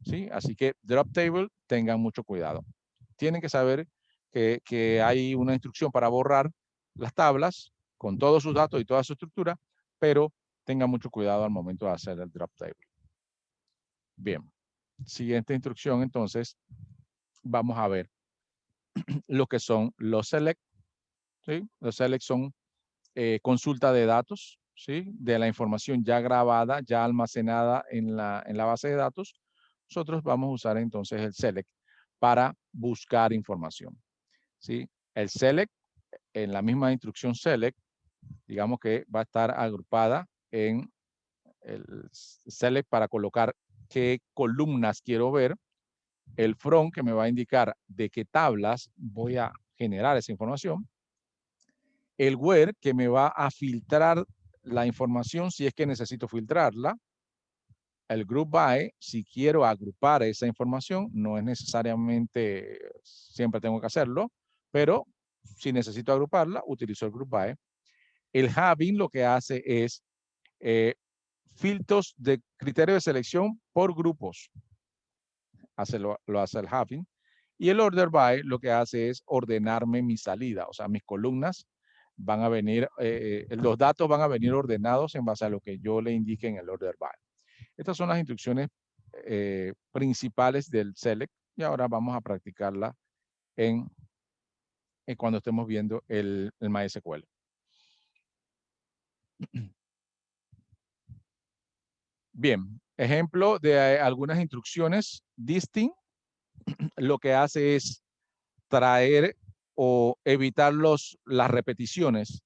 ¿sí? Así que drop table, tengan mucho cuidado. Tienen que saber que hay una instrucción para borrar las tablas con todos sus datos y toda su estructura, pero tengan mucho cuidado al momento de hacer el drop table. Bien, siguiente instrucción, entonces, vamos a ver lo que son los select, ¿sí? Los select son consulta de datos, ¿sí? De la información ya grabada, ya almacenada en la base de datos. Nosotros vamos a usar entonces el select para buscar información, ¿sí? El select, en la misma instrucción select, digamos que va a estar agrupada en el select para colocar qué columnas quiero ver, el from que me va a indicar de qué tablas voy a generar esa información, el where que me va a filtrar la información si es que necesito filtrarla, el group by si quiero agrupar esa información, no es necesariamente siempre tengo que hacerlo, pero si necesito agruparla, utilizo el group by. El having lo que hace es filtros de criterio de selección por grupos, lo hace el having. Y el order by lo que hace es ordenarme mi salida, o sea, mis columnas van a venir, los datos van a venir ordenados en base a lo que yo le indique en el order by. Estas son las instrucciones principales del select y ahora vamos a practicarla en cuando estemos viendo el MySQL. Bien, ejemplo de algunas instrucciones. Distinct lo que hace es traer o evitar las repeticiones.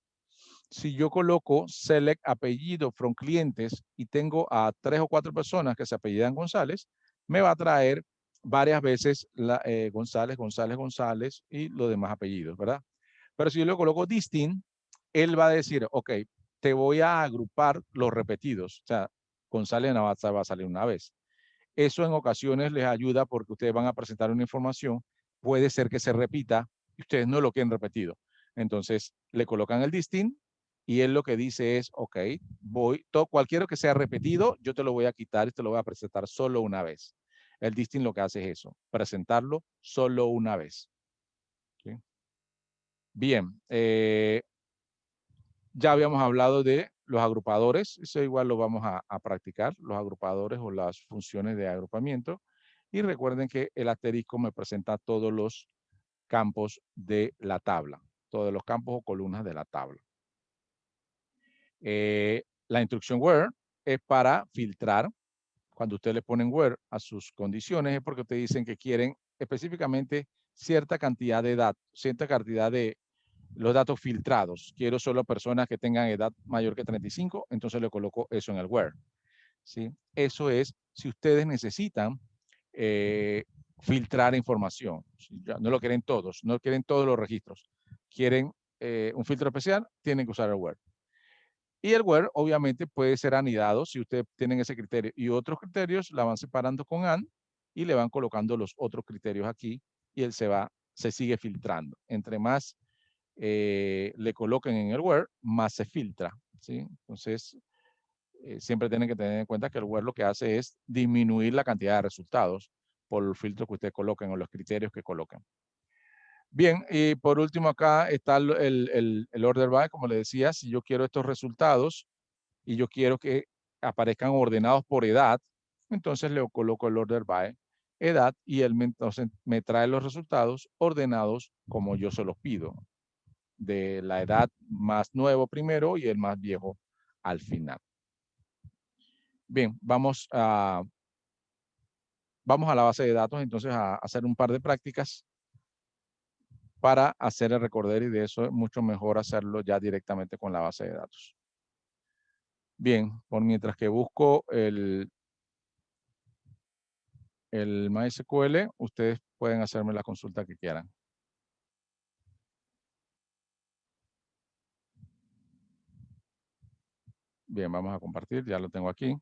Si yo coloco select apellido from clientes y tengo a 3 o 4 personas que se apellidan González, me va a traer varias veces González, González, González y los demás apellidos, ¿verdad? Pero si yo le coloco distinct, él va a decir, ok, te voy a agrupar los repetidos. O sea, González va a salir una vez. Eso en ocasiones les ayuda porque ustedes van a presentar una información, puede ser que se repita y ustedes no lo quieren repetido. Entonces, le colocan el distinct y él lo que dice es, ok, cualquiera que sea repetido, yo te lo voy a quitar y te lo voy a presentar solo una vez. El distinct lo que hace es eso, presentarlo solo una vez. ¿Sí? Bien, ya habíamos hablado de los agrupadores, eso igual lo vamos a practicar, los agrupadores o las funciones de agrupamiento. Y recuerden que el asterisco me presenta todos los campos de la tabla, todos los campos o columnas de la tabla. La instrucción where es para filtrar. Cuando ustedes le ponen where a sus condiciones es porque ustedes dicen que quieren específicamente cierta cantidad de datos, cierta cantidad de los datos filtrados. Quiero solo personas que tengan edad mayor que 35, entonces le coloco eso en el where. ¿Sí? Eso es si ustedes necesitan filtrar información. No lo quieren todos, no quieren todos los registros. Quieren un filtro especial, tienen que usar el where. Y el where obviamente puede ser anidado si ustedes tienen ese criterio. Y otros criterios la van separando con and y le van colocando los otros criterios aquí y él se sigue filtrando. Entre más le coloquen en el where, más se filtra. ¿Sí? Entonces, siempre tienen que tener en cuenta que el where lo que hace es disminuir la cantidad de resultados por el filtro que ustedes coloquen o los criterios que coloquen. Bien, y por último acá está el order by, como les decía, si yo quiero estos resultados y yo quiero que aparezcan ordenados por edad, entonces le coloco el order by edad y él entonces me trae los resultados ordenados como yo se los pido, de la edad más nuevo primero y el más viejo al final. Bien, vamos a la base de datos entonces a hacer un par de prácticas para hacer el recorder y de eso es mucho mejor hacerlo ya directamente con la base de datos. Bien, por mientras que busco el MySQL, ustedes pueden hacerme la consulta que quieran. Bien, vamos a compartir, ya lo tengo aquí.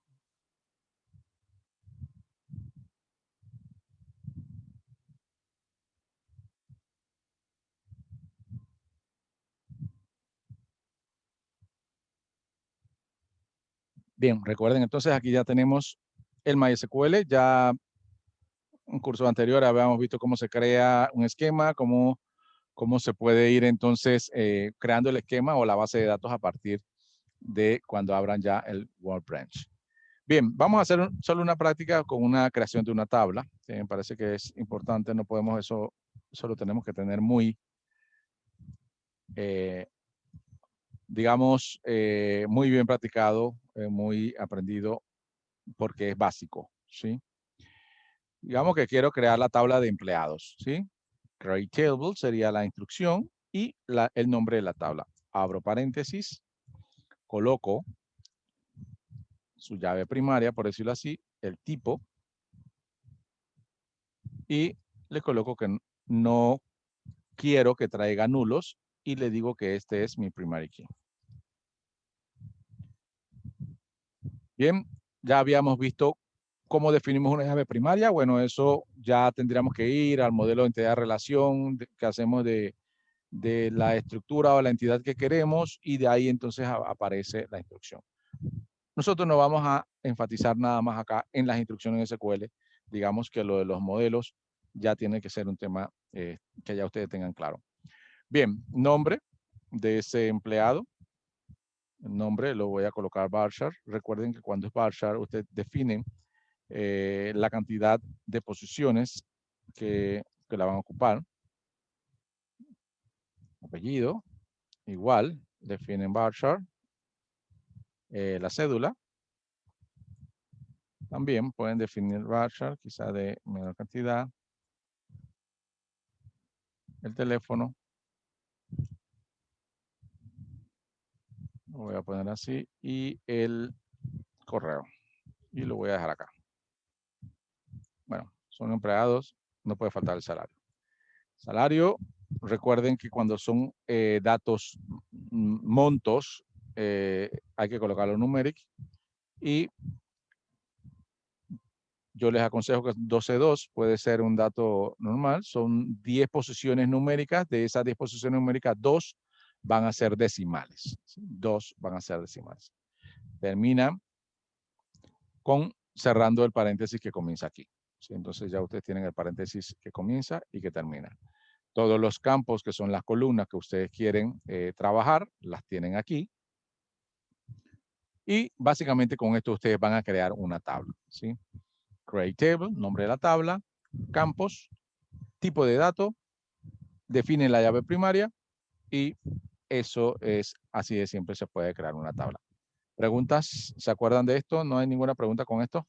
Bien, recuerden, entonces aquí ya tenemos el MySQL. Ya en un curso anterior habíamos visto cómo se crea un esquema, cómo se puede ir entonces creando el esquema o la base de datos a partir de cuando abran ya el Workbench. Bien, vamos a hacer solo una práctica con una creación de una tabla. Me parece que es importante, no podemos eso lo tenemos que tener muy, digamos, muy bien practicado, muy aprendido, porque es básico, ¿sí? Digamos que quiero crear la tabla de empleados, ¿sí? Create table sería la instrucción y el nombre de la tabla. Abro paréntesis, coloco su llave primaria, por decirlo así, el tipo, y le coloco que no quiero que traiga nulos y le digo que este es mi primary key. Bien, ya habíamos visto cómo definimos una llave primaria. Bueno, eso ya tendríamos que ir al modelo de entidad de relación que hacemos de la estructura o la entidad que queremos, y de ahí entonces aparece la instrucción. Nosotros no vamos a enfatizar nada más acá en las instrucciones SQL. Digamos que lo de los modelos ya tiene que ser un tema que ya ustedes tengan claro. Bien, nombre de ese empleado. El nombre lo voy a colocar varchar. Recuerden que cuando es varchar, ustedes definen la cantidad de posiciones que la van a ocupar. Apellido, igual, definen varchar. La cédula, también pueden definir varchar, quizá de menor cantidad. El teléfono, lo voy a poner así, y el correo, y lo voy a dejar acá. Bueno, son empleados, no puede faltar el salario. Salario, recuerden que cuando son datos, montos, hay que colocarlo numeric, y yo les aconsejo que 12.2 puede ser un dato normal. Son 10 posiciones numéricas. De esas 10 posiciones numéricas, 2 van a ser decimales. 2 van a ser decimales. Termina con cerrando el paréntesis que comienza aquí. ¿Sí? Entonces ya ustedes tienen el paréntesis que comienza y que termina. Todos los campos que son las columnas que ustedes quieren trabajar, las tienen aquí. Y básicamente con esto ustedes van a crear una tabla. ¿Sí? Create table, nombre de la tabla, campos, tipo de dato, define la llave primaria, y eso es así de siempre se puede crear una tabla. ¿Preguntas? ¿Se acuerdan de esto? ¿No hay ninguna pregunta con esto?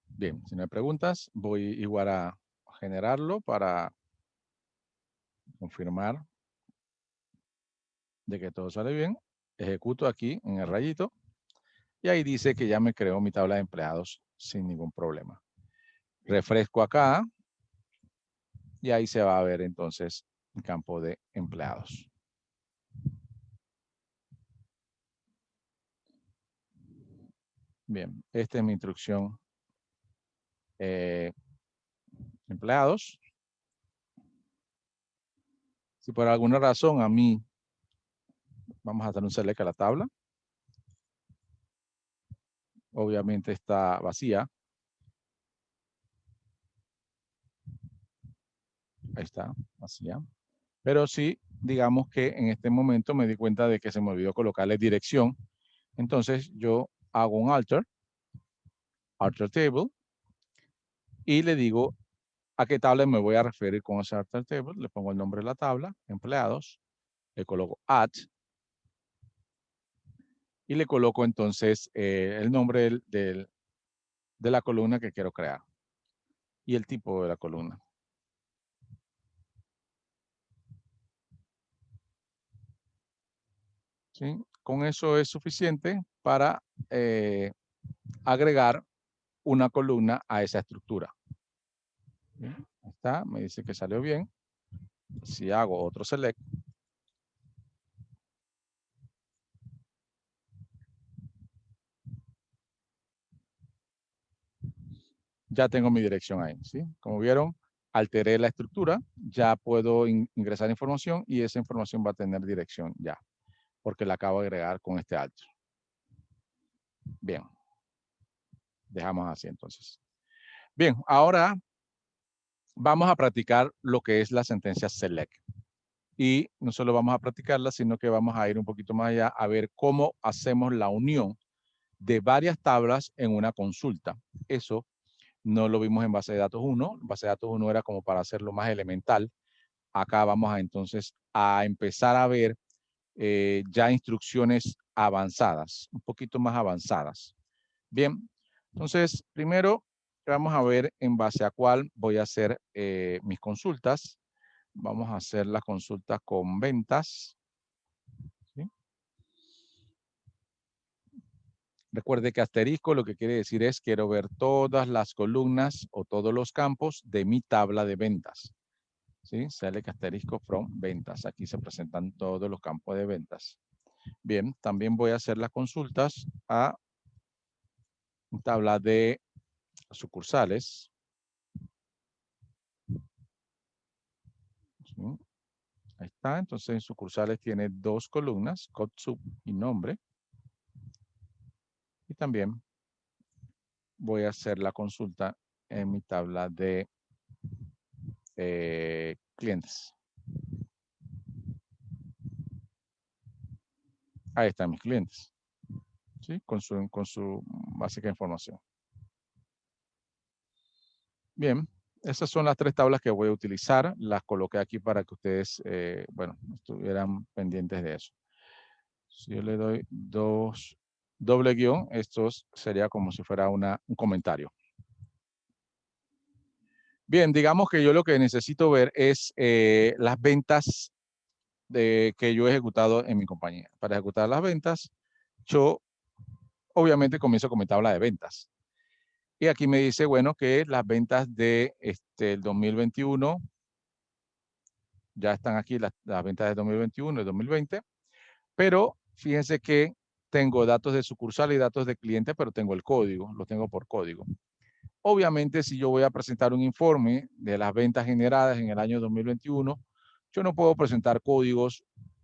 Bien, si no hay preguntas, voy igual a generarlo para confirmar de que todo sale bien. Ejecuto aquí en el rayito y ahí dice que ya me creó mi tabla de empleados sin ningún problema. Refresco acá y ahí se va a ver entonces el campo de empleados. Bien, esta es mi instrucción empleados. Si por alguna razón a mí, vamos a hacer un select a la tabla, obviamente está vacía. Ahí está, vacía. Pero sí, digamos que en este momento me di cuenta de que se me olvidó colocarle dirección. Entonces yo hago un alter table, y le digo a qué tabla me voy a referir con ese alter table. Le pongo el nombre de la tabla, empleados, le coloco add, y le coloco entonces el nombre de la columna que quiero crear y el tipo de la columna. ¿sí? Con eso es suficiente para agregar una columna a esa estructura. ¿Bien? Ahí está, me dice que salió bien. Si hago otro select, ya tengo mi dirección ahí, ¿sí? Como vieron, alteré la estructura, ya puedo ingresar información y esa información va a tener dirección ya, porque la acabo de agregar con este alter. Bien, dejamos así entonces. Bien, ahora vamos a practicar lo que es la sentencia select. Y no solo vamos a practicarla, sino que vamos a ir un poquito más allá a ver cómo hacemos la unión de varias tablas en una consulta. Eso no lo vimos en base de datos 1. Base de datos 1 era como para hacerlo más elemental. Acá vamos a entonces a empezar a ver ya instrucciones avanzadas, un poquito más avanzadas. Bien, entonces primero vamos a ver en base a cuál voy a hacer mis consultas. Vamos a hacer las consultas con ventas. ¿Sí? Recuerde que asterisco lo que quiere decir es quiero ver todas las columnas o todos los campos de mi tabla de ventas. ¿Sí? Select asterisco from ventas. Aquí se presentan todos los campos de ventas. Bien, también voy a hacer las consultas a tabla de sucursales. ¿Sí? Ahí está. Entonces en sucursales tiene dos columnas, code sub y nombre. Y también voy a hacer la consulta en mi tabla de clientes. Ahí están mis clientes, ¿sí? Con su básica información. Bien, esas son las tres tablas que voy a utilizar. Las coloqué aquí para que ustedes, bueno, estuvieran pendientes de eso. Si yo le doy doble guión, esto sería como si fuera un comentario. Bien, digamos que yo lo que necesito ver es las ventas que yo he ejecutado en mi compañía. Para ejecutar las ventas, yo obviamente comienzo con mi tabla de ventas. Y aquí me dice, bueno, que las ventas de el 2021, ya están aquí las ventas de 2021 y 2020, pero fíjense que tengo datos de sucursal y datos de cliente, pero tengo el código, lo tengo por código. Obviamente, si yo voy a presentar un informe de las ventas generadas en el año 2021, yo no puedo presentar códigos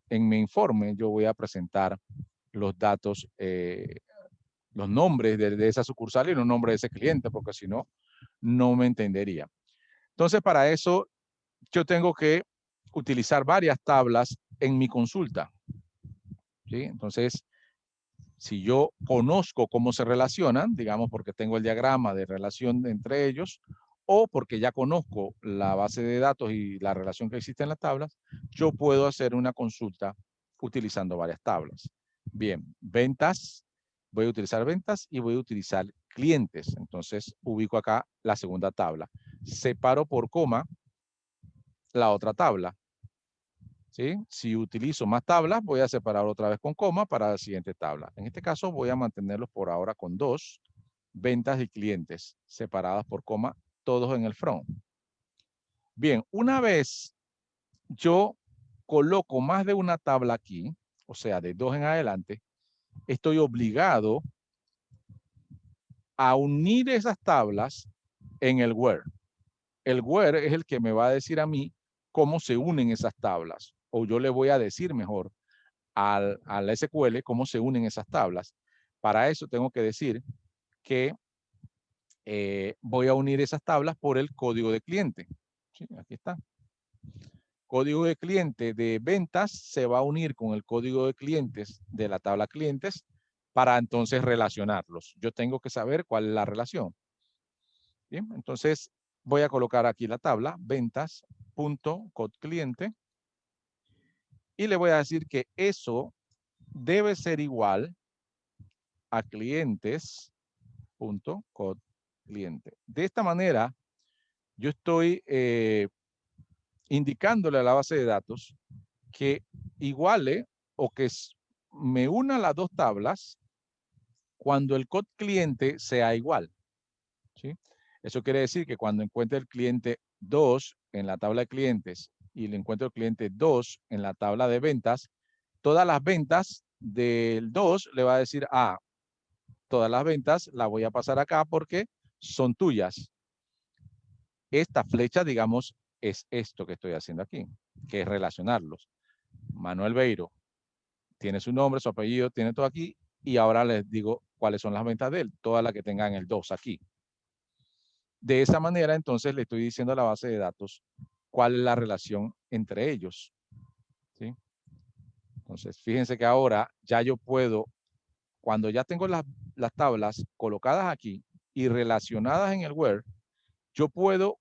en mi informe, yo voy a presentar los datos, los nombres de esa sucursal y los nombres de ese cliente, porque si no, no me entendería. Entonces, para eso, yo tengo que utilizar varias tablas en mi consulta. ¿Sí? Entonces, si yo conozco cómo se relacionan, digamos porque tengo el diagrama de relación entre ellos, o porque ya conozco la base de datos y la relación que existe en las tablas, yo puedo hacer una consulta utilizando varias tablas. Bien, ventas, voy a utilizar ventas y voy a utilizar clientes. Entonces, ubico acá la segunda tabla. Separo por coma la otra tabla. ¿Sí? Si utilizo más tablas, voy a separar otra vez con coma para la siguiente tabla. En este caso, voy a mantenerlos por ahora con dos, ventas y clientes, separadas por coma, todos en el front. Bien, una vez yo coloco más de una tabla aquí, o sea, de dos en adelante, estoy obligado a unir esas tablas en el where. El where es el que me va a decir a mí cómo se unen esas tablas, o yo le voy a decir mejor al SQL cómo se unen esas tablas. Para eso tengo que decir que voy a unir esas tablas por el código de cliente. ¿Sí? Aquí está. Código de cliente de ventas se va a unir con el código de clientes de la tabla clientes para entonces relacionarlos. Yo tengo que saber cuál es la relación. Bien, entonces voy a colocar aquí la tabla ventas.codecliente y le voy a decir que eso debe ser igual a clientes.codecliente. De esta manera, yo estoy indicándole a la base de datos que iguale o que me una las dos tablas cuando el COD cliente sea igual, ¿sí? Eso quiere decir que cuando encuentre el cliente 2 en la tabla de clientes y le encuentro el cliente 2 en la tabla de ventas, todas las ventas del 2 le va a decir, todas las ventas las voy a pasar acá porque son tuyas. Esta flecha, digamos, es esto que estoy haciendo aquí, que es relacionarlos. Manuel Beiro tiene su nombre, su apellido, tiene todo aquí, y ahora les digo cuáles son las ventas de él, todas las que tengan el 2 aquí. De esa manera, entonces, le estoy diciendo a la base de datos cuál es la relación entre ellos, ¿sí? Entonces, fíjense que ahora ya yo puedo, cuando ya tengo las tablas colocadas aquí y relacionadas en el where, yo puedo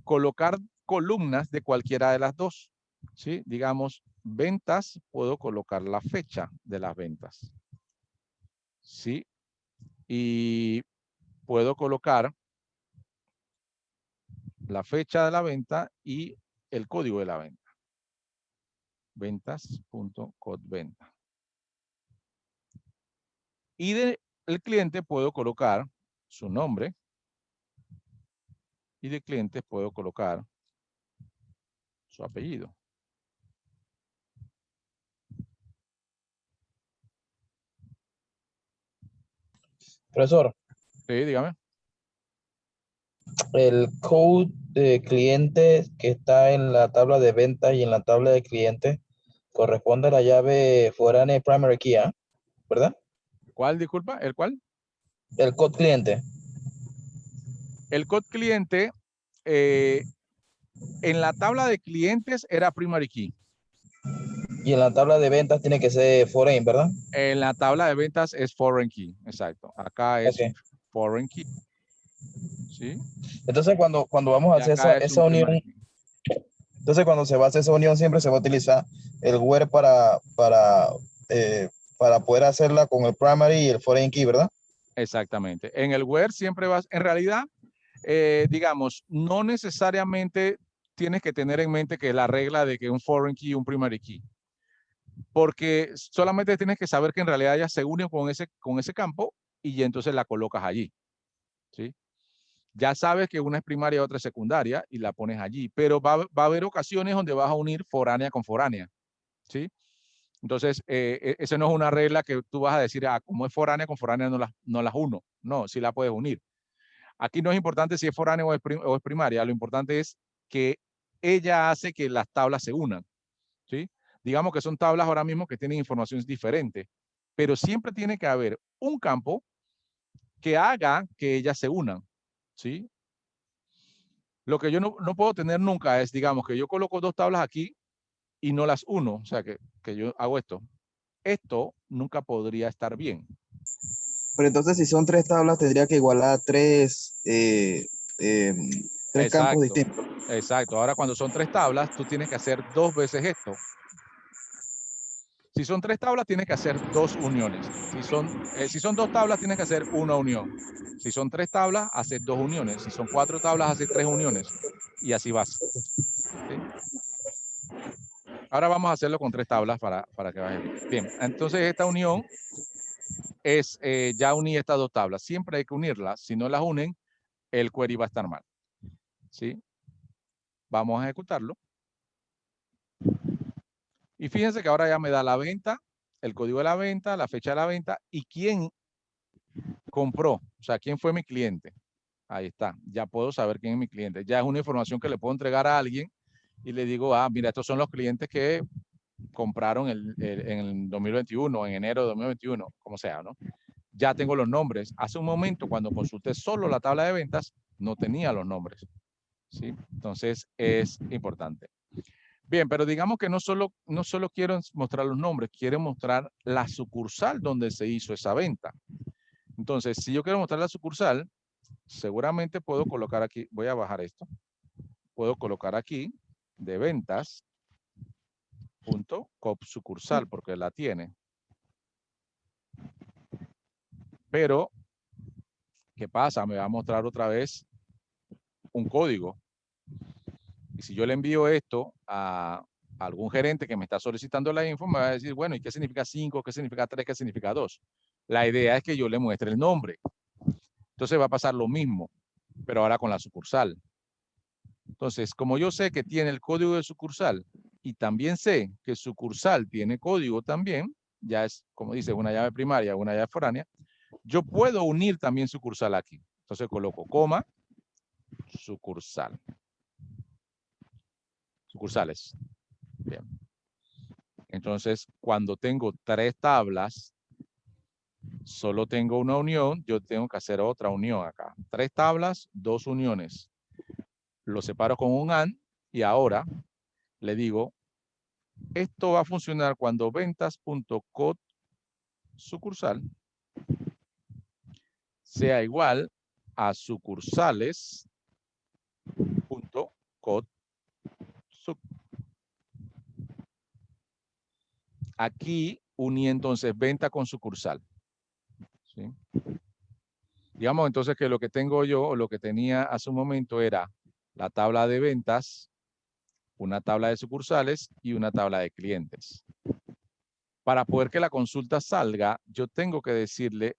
colocar columnas de cualquiera de las dos, ¿sí? Digamos, ventas, puedo colocar la fecha de las ventas, ¿sí? Y puedo colocar la fecha de la venta y el código de la venta. Ventas.codeventa. Y del cliente puedo colocar su nombre y de cliente puedo colocar su apellido. Profesor, Sí, dígame. el code de cliente que está en la tabla de ventas y en la tabla de clientes corresponde a la llave foránea primary key, ¿verdad? ¿Cuál, disculpa? ¿El cuál? El code cliente. El code cliente en la tabla de clientes era primary key. Y en la tabla de ventas tiene que ser foreign, ¿verdad? En la tabla de ventas es foreign key, exacto. Acá es Ok. foreign key, ¿sí? Entonces, cuando vamos a Y hacer acá es un esa unión, primary key. entonces cuando se va a hacer esa unión, siempre se va a utilizar el where para poder hacerla con el primary y el foreign key, ¿verdad? Exactamente. En el where siempre vas, en realidad, digamos, no necesariamente tienes que tener en mente que la regla de que un foreign key y un primary key, porque solamente tienes que saber que en realidad ya se unen con ese campo y entonces la colocas allí, ¿sí? Ya sabes que una es primaria y otra es secundaria y la pones allí, pero va a haber ocasiones donde vas a unir foránea con foránea, ¿sí? Entonces, esa no es una regla que tú vas a decir, como es foránea con foránea no las uno. No, sí la puedes unir. Aquí no es importante si es foránea o es primaria, lo importante es que ella hace que las tablas se unan, ¿sí? Digamos que son tablas ahora mismo que tienen informaciones diferentes, pero siempre tiene que haber un campo que haga que ellas se unan, ¿sí? Lo que yo no puedo tener nunca es, digamos, que yo coloco dos tablas aquí y no las uno, o sea, que yo hago esto. Esto nunca podría estar bien. Pero entonces, si son tres tablas, tendría que igualar tres campos Exacto, distintos. exacto. Ahora, cuando son tres tablas, tú tienes que hacer dos veces esto. Si son tres tablas, tienes que hacer dos uniones. Si son dos tablas, tienes que hacer una unión. Si son tres tablas, haces dos uniones. Si son cuatro tablas, haces tres uniones. Y así vas, ¿sí? Ahora vamos a hacerlo con tres tablas para que vaya bien. Bien, entonces esta unión es, ya uní estas dos tablas. Siempre hay que unirlas. Si no las unen, el query va a estar mal, ¿sí? Vamos a ejecutarlo. Y fíjense que ahora ya me da la venta, el código de la venta, la fecha de la venta y quién compró, o sea, quién fue mi cliente. Ahí está, ya puedo saber quién es mi cliente. Ya es una información que le puedo entregar a alguien y le digo, mira, estos son los clientes que compraron en el 2021, en enero de 2021, como sea, ¿no? Ya tengo los nombres. Hace un momento, cuando consulté solo la tabla de ventas, no tenía los nombres, ¿sí? Entonces, es importante. Bien, pero digamos que no solo quiero mostrar los nombres, quiero mostrar la sucursal donde se hizo esa venta. Entonces, si yo quiero mostrar la sucursal, seguramente puedo colocar aquí, voy a bajar esto, puedo colocar aquí de ventas punto cop sucursal porque la tiene. Pero, ¿qué pasa? Me va a mostrar otra vez un código. Y si yo le envío esto a algún gerente que me está solicitando la info me va a decir, bueno, ¿y qué significa 5? ¿Qué significa 3? ¿Qué significa 2? La idea es que yo le muestre el nombre. Entonces va a pasar lo mismo, pero ahora con la sucursal. Entonces, como yo sé que tiene el código de sucursal y también sé que sucursal tiene código también, ya es, como dice, una llave primaria, una llave foránea, yo puedo unir también sucursal aquí. Entonces coloco coma, sucursal. Sucursales. Bien. Entonces, cuando tengo 3 tablas, solo tengo una unión, yo tengo que hacer otra unión acá. 3 tablas, 2 uniones. Lo separo con un AND y ahora le digo, esto va a funcionar cuando ventas.code sucursal sea igual a sucursales.code sub. Aquí uní entonces venta con sucursal. ¿Sí? Digamos entonces que lo que tengo yo, o lo que tenía hace un momento era la tabla de ventas, una tabla de sucursales y una tabla de clientes. Para poder que la consulta salga, yo tengo que decirle,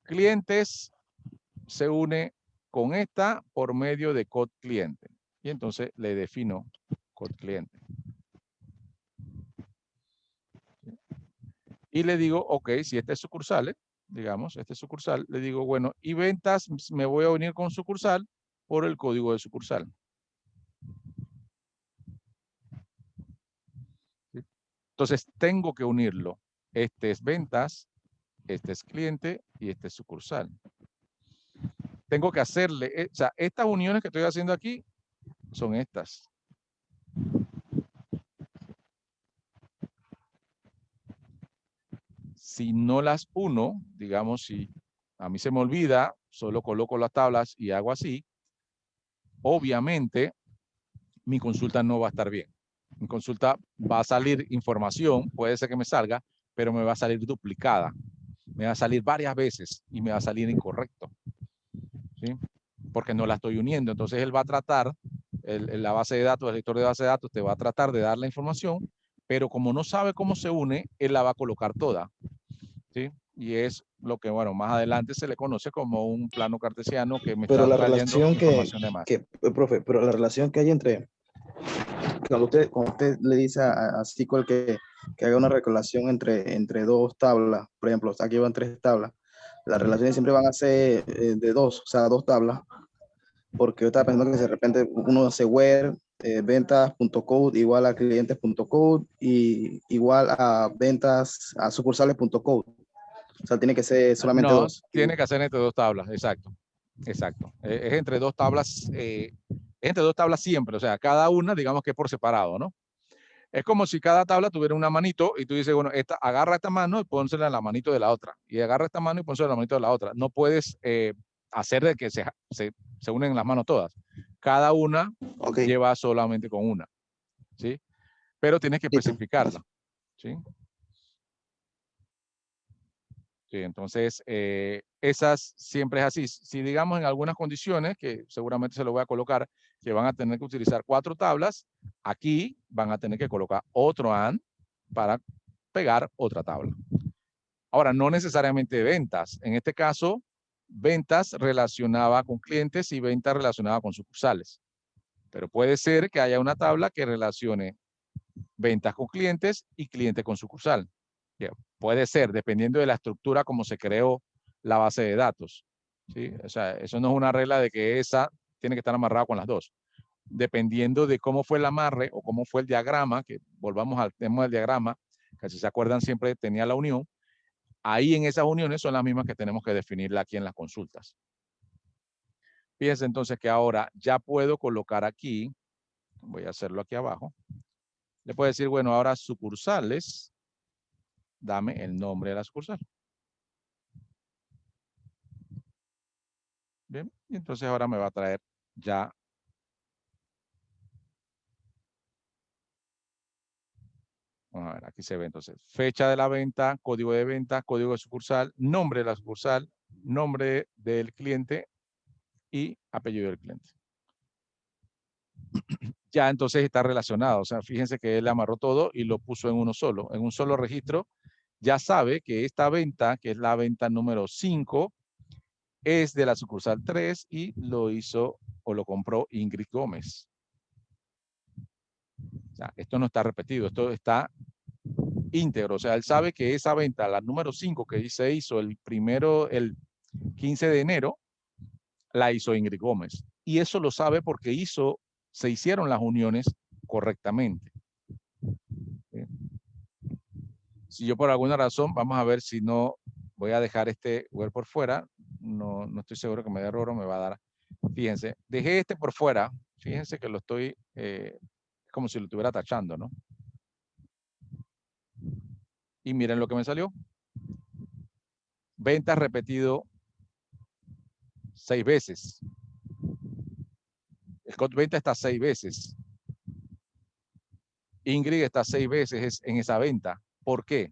clientes se une con esta por medio de code cliente. Y entonces le defino code cliente. Y le digo, ok, si este es sucursal, digamos, este es sucursal, le digo, bueno, y ventas me voy a unir con sucursal por el código de sucursal. ¿Sí? Entonces tengo que unirlo. Este es ventas, este es cliente y este es sucursal. Tengo que hacerle, o sea, estas uniones que estoy haciendo aquí son estas. Si no las uno, digamos, si a mí se me olvida, solo coloco las tablas y hago así, obviamente mi consulta no va a estar bien. Mi consulta va a salir información, puede ser que me salga, pero me va a salir duplicada. Me va a salir varias veces y me va a salir incorrecto. ¿Sí? Porque no la estoy uniendo. Entonces él va a tratar, la base de datos, el lector de base de datos te va a tratar de dar la información, pero como no sabe cómo se une, él la va a colocar toda. ¿Sí? Y es lo que, bueno, más adelante se le conoce como un plano cartesiano que me Pero está la trayendo relación información de más. profe, pero la relación que hay entre, cuando usted le dice a SQL que haga una relación entre dos tablas, por ejemplo, aquí van 3 tablas, las relaciones siempre van a ser de 2, o sea, 2 tablas, porque yo estaba pensando que de repente uno hace where, ventas.code igual a clientes.code y igual a ventas a sucursales.code. O sea, tiene que ser solamente No, 2. tiene que hacer entre 2 tablas, exacto. Exacto. Es entre 2 tablas, entre 2 tablas siempre, o sea, cada una, digamos que por separado, ¿no? Es como si cada tabla tuviera una manito y tú dices, bueno, agarra esta mano y pónsela en la manito de la otra. Y agarra esta mano y pónsela en la manito de la otra. No puedes hacer de que se unen las manos todas. Cada una Ok, lleva solamente con una, ¿sí? Pero tienes que listo. especificarla, ¿sí? Sí, entonces, esas siempre es así. Si digamos en algunas condiciones, que seguramente se lo voy a colocar, que van a tener que utilizar 4 tablas, aquí van a tener que colocar otro AND para pegar otra tabla. Ahora, no necesariamente ventas. En este caso, ventas relacionaba con clientes y ventas relacionaba con sucursales. Pero puede ser que haya una tabla que relacione ventas con clientes y clientes con sucursal. Bien, puede ser, dependiendo de la estructura como se creó la base de datos. ¿Sí? O sea, eso no es una regla de que esa tiene que estar amarrada con las dos. Dependiendo de cómo fue el amarre o cómo fue el diagrama, que volvamos al tema del diagrama, que si se acuerdan siempre tenía la unión, ahí en esas uniones son las mismas que tenemos que definirla aquí en las consultas. Fíjense entonces que ahora ya puedo colocar aquí, voy a hacerlo aquí abajo, le puedo decir, bueno, ahora sucursales, dame el nombre de la sucursal. Bien, y entonces ahora me va a traer ya. Vamos a ver, aquí se ve entonces fecha de la venta, código de sucursal, nombre de la sucursal, nombre del cliente y apellido del cliente. ya entonces está relacionado. O sea, fíjense que él amarró todo y lo puso en uno solo, en un solo registro. Ya sabe que esta venta, que es la venta número 5, es de la sucursal 3 y lo hizo o lo compró Ingrid Gómez. O sea, esto no está repetido, esto está íntegro. O sea, él sabe que esa venta, la número 5 que se hizo el 15 de enero, la hizo Ingrid Gómez. Y eso lo sabe porque se hicieron las uniones correctamente. ¿Sí? Si yo por alguna razón, vamos a ver si no voy a dejar este web por fuera, no estoy seguro que me dé error o me va a dar. Fíjense, dejé este por fuera, fíjense que lo estoy, como si lo estuviera tachando, ¿no? Y miren lo que me salió. Ventas repetido 6 veces. El code venta está 6 veces. Ingrid está 6 veces en esa venta. ¿Por qué?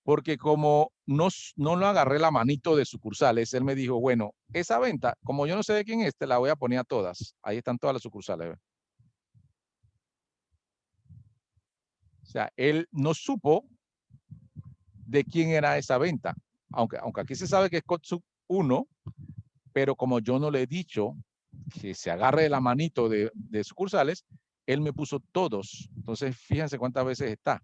Porque como no lo agarré la manito de sucursales, él me dijo, bueno, esa venta, como yo no sé de quién es, te la voy a poner a todas. Ahí están todas las sucursales. ¿Ve? O sea, él no supo de quién era esa venta. Aunque aquí se sabe que es Kotsuk 1, pero como yo no le he dicho que se agarre de la manito de sucursales, él me puso todos. Entonces, fíjense cuántas veces está.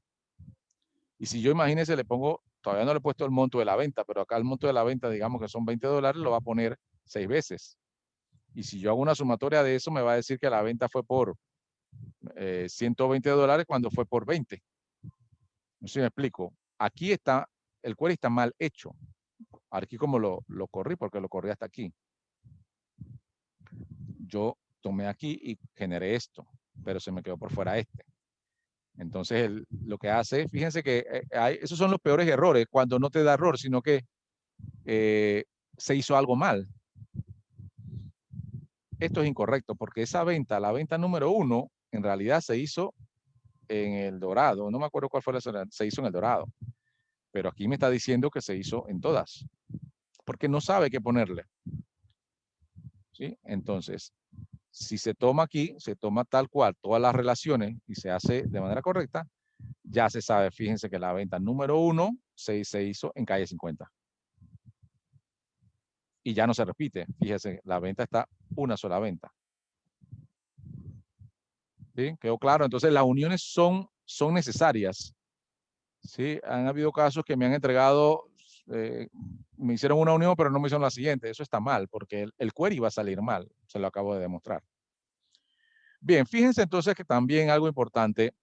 Y si yo, imagínense, le pongo, todavía no le he puesto el monto de la venta, pero acá el monto de la venta, digamos que son $20, lo va a poner 6 veces. Y si yo hago una sumatoria de eso, me va a decir que la venta fue por $120 cuando fue por 20. No sé si me explico. Aquí está, el query está mal hecho. Aquí como lo corrí, porque lo corrí hasta aquí. Yo tomé aquí y generé esto, pero se me quedó por fuera este. Entonces, lo que hace, fíjense que esos son los peores errores, cuando no te da error, sino que se hizo algo mal. Esto es incorrecto, porque esa venta, la venta número 1, en realidad se hizo en el Dorado. No me acuerdo cuál fue se hizo en el Dorado. Pero aquí me está diciendo que se hizo en todas, porque no sabe qué ponerle. ¿Sí? Entonces, si se toma aquí, se toma tal cual todas las relaciones y se hace de manera correcta, ya se sabe, fíjense que la venta número 1 se hizo en calle 50. Y ya no se repite, fíjense, la venta está una sola venta. ¿Sí? ¿Quedó claro? Entonces las uniones son necesarias. ¿Sí? Han habido casos que me han entregado, me hicieron una unión, pero no me hicieron la siguiente. Eso está mal, porque el query va a salir mal. Se lo acabo de demostrar. Bien, fíjense entonces que también algo importante,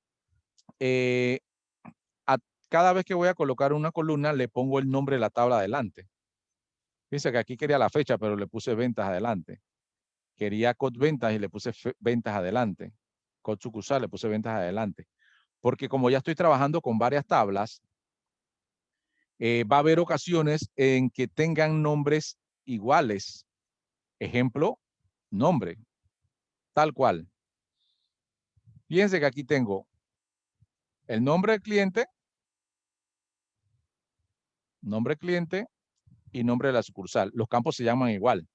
cada vez que voy a colocar una columna, le pongo el nombre de la tabla adelante. Fíjense que aquí quería la fecha, pero le puse ventas adelante. Quería code ventas y le puse ventas adelante. Code sucursal, le puse ventas adelante. Porque como ya estoy trabajando con varias tablas, va a haber ocasiones en que tengan nombres iguales. Ejemplo, nombre, tal cual. Fíjense que aquí tengo el nombre del cliente y nombre de la sucursal. Los campos se llaman igual.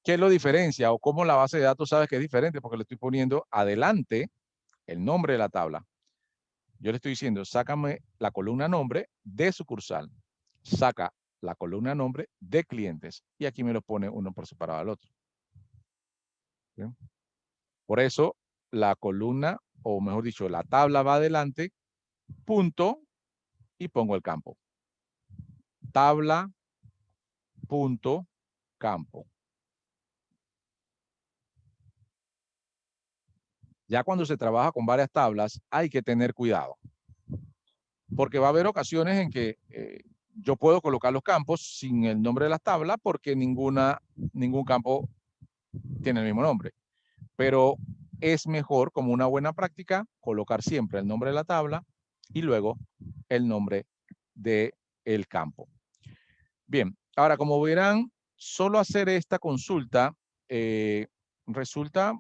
¿Qué lo diferencia o cómo la base de datos sabe que es diferente? Porque le estoy poniendo adelante el nombre de la tabla. Yo le estoy diciendo, sácame la columna nombre de sucursal. Saca la columna nombre de clientes. Y aquí me lo pone uno por separado al otro. ¿Bien? Por eso la columna, o mejor dicho, la tabla va adelante, punto, y pongo el campo. Tabla, punto, campo. Ya cuando se trabaja con varias tablas, hay que tener cuidado. Porque va a haber ocasiones en que yo puedo colocar los campos sin el nombre de las tablas porque ningún campo tiene el mismo nombre. Pero es mejor, como una buena práctica, colocar siempre el nombre de la tabla y luego el nombre del campo. Bien, ahora como verán, solo hacer esta consulta resulta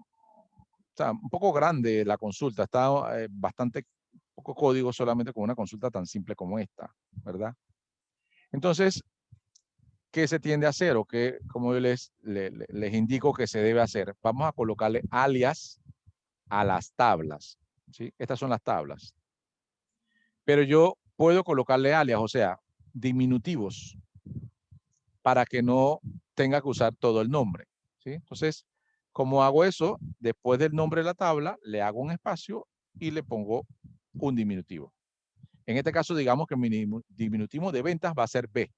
un poco grande la consulta, está bastante poco código solamente con una consulta tan simple como esta, ¿verdad? Entonces, ¿qué se tiende a hacer? O qué, como yo les indico que se debe hacer. Vamos a colocarle alias a las tablas, ¿sí? Estas son las tablas. Pero yo puedo colocarle alias, o sea, diminutivos, para que no tenga que usar todo el nombre, ¿sí? Entonces, como hago eso, después del nombre de la tabla, le hago un espacio y le pongo un diminutivo. En este caso, digamos que mi diminutivo de ventas va a ser B.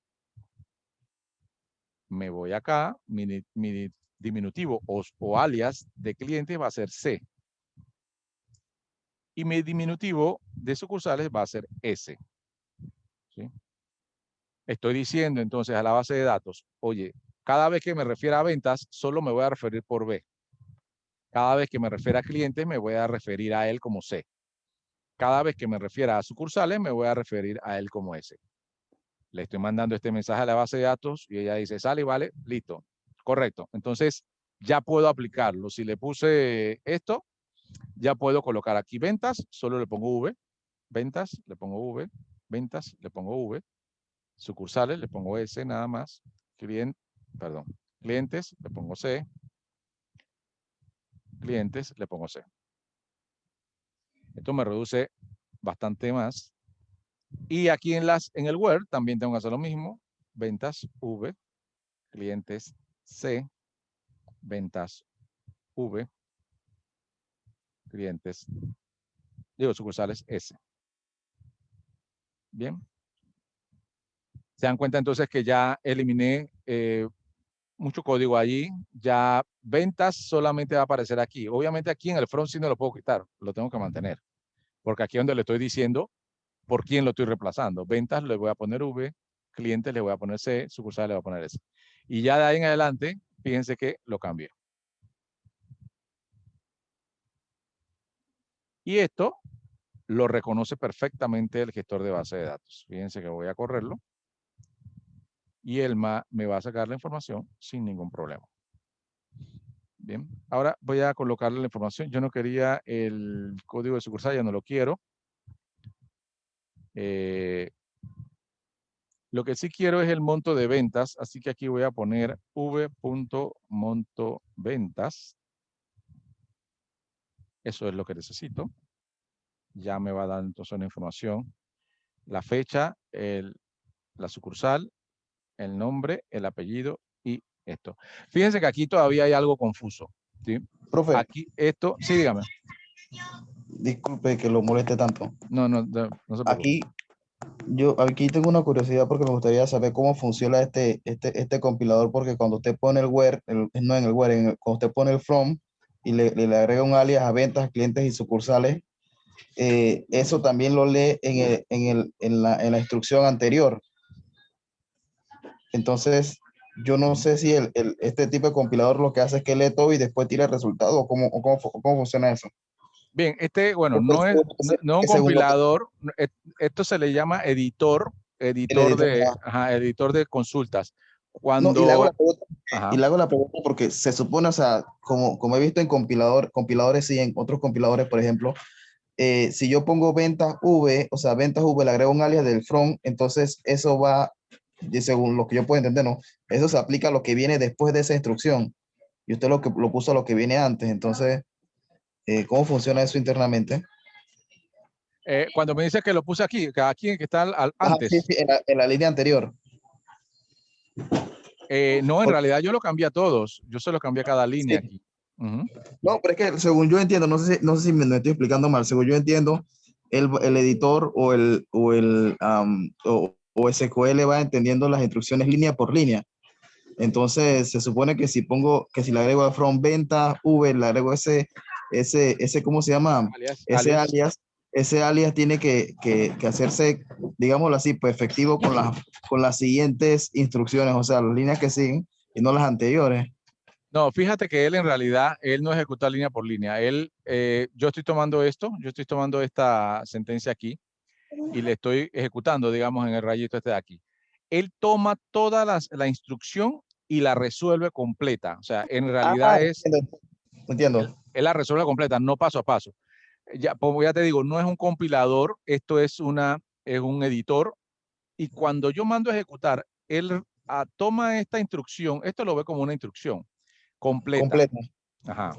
Me voy acá, mi diminutivo o alias de cliente va a ser C. Y mi diminutivo de sucursales va a ser S. ¿Sí? Estoy diciendo entonces a la base de datos, oye, cada vez que me refiera a ventas, solo me voy a referir por B. Cada vez que me refiera a clientes, me voy a referir a él como C. Cada vez que me refiera a sucursales, me voy a referir a él como S. Le estoy mandando este mensaje a la base de datos y ella dice, sale, vale, listo. Correcto. Entonces, ya puedo aplicarlo. Si le puse esto, ya puedo colocar aquí ventas, solo le pongo V. Ventas, le pongo V. Ventas, le pongo V. Sucursales, le pongo S nada más. Clientes, le pongo C. Clientes, le pongo C. Esto me reduce bastante más. Y aquí en el Word también tengo que hacer lo mismo. Ventas V, clientes C, ventas V, clientes, sucursales S. Bien. Se dan cuenta entonces que ya eliminé mucho código allí. Ya ventas solamente va a aparecer aquí. Obviamente aquí en el front sí no lo puedo quitar, lo tengo que mantener. Porque aquí es donde le estoy diciendo por quién lo estoy reemplazando. Ventas le voy a poner V, clientes le voy a poner C, sucursales le voy a poner S. Y ya de ahí en adelante, fíjense que lo cambié. Y esto lo reconoce perfectamente el gestor de base de datos. Fíjense que voy a correrlo. Y él me va a sacar la información sin ningún problema. Bien, ahora voy a colocarle la información. Yo no quería el código de sucursal, ya no lo quiero. Lo que sí quiero es el monto de ventas, así que aquí voy a poner v.montoventas. Eso es lo que necesito. Ya me va a dar entonces la información. La fecha, la sucursal, el nombre, el apellido y esto. Fíjense que aquí todavía hay algo confuso, ¿sí? Profe, Aquí esto, sí, dígame. disculpe que lo moleste tanto. No se preocupe. Aquí tengo una curiosidad porque me gustaría saber cómo funciona este compilador, porque cuando usted pone el where, no en el where, cuando usted pone el from y le agrega un alias a ventas, clientes y sucursales, eso también lo lee en la instrucción anterior. Entonces, yo no sé si este tipo de compilador lo que hace es que lee todo y después tira el resultado, o cómo funciona eso. Bien, bueno, Porque no es un según lo que compilador, esto se le llama editor el editor, editor de consultas. no, y le hago la Cuando, pregunta, ajá, porque se supone, o sea, como he visto en compiladores y en otros compiladores, por ejemplo, si yo pongo ventas V, o sea, ventas V, le agrego un alias del front, entonces eso va, según lo que yo puedo entender, ¿no? Eso se aplica a lo que viene después de esa instrucción. Y usted lo puso a lo que viene antes. Entonces, ¿cómo funciona eso internamente? cuando me dice que lo puse aquí que está Ajá, sí, antes, sí, en la línea anterior. no, en Porque, realidad yo lo cambié a todos, yo se lo cambié a cada línea sí. aquí. Ujú. No, pero es que según yo entiendo, no sé si me estoy explicando mal, según yo entiendo, el editor o SQL va entendiendo las instrucciones línea por línea. Entonces, se supone que si le agrego a from venta V, le agrego ¿cómo se llama? Alias. Ese alias tiene que hacerse, digámoslo así, pues efectivo con las siguientes instrucciones, o sea, las líneas que siguen y no las anteriores. No, fíjate que él en realidad, él no ejecuta línea por línea. Yo estoy tomando esta sentencia aquí y le estoy ejecutando, digamos, en el rayito este de aquí. Él toma toda la instrucción y la resuelve completa. O sea, en realidad Entiendo. él la resuelve completa, no paso a paso. Ya, como ya te digo, no es un compilador, esto es un editor. Y cuando yo mando a ejecutar, él toma esta instrucción, esto lo ve como una instrucción completa. Completa. Ajá.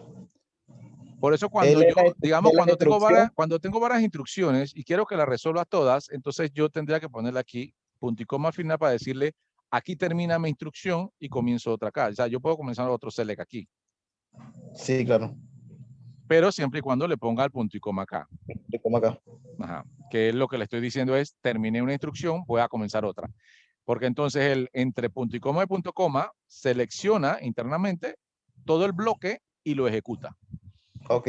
Por eso Él cuando es yo, digamos, él es la instrucción. cuando tengo varias instrucciones y quiero que las resuelva todas, entonces yo tendría que ponerle aquí punto y coma al final para decirle, aquí termina mi instrucción y comienzo otra acá. O sea, yo puedo comenzar otro select aquí, Sí, claro. pero siempre y cuando le ponga el punto y coma acá. De como acá. Ajá. Que lo que le estoy diciendo es, terminé una instrucción, voy a comenzar otra. Porque entonces él, entre punto y punto coma, selecciona internamente todo el bloque y lo ejecuta. Ok.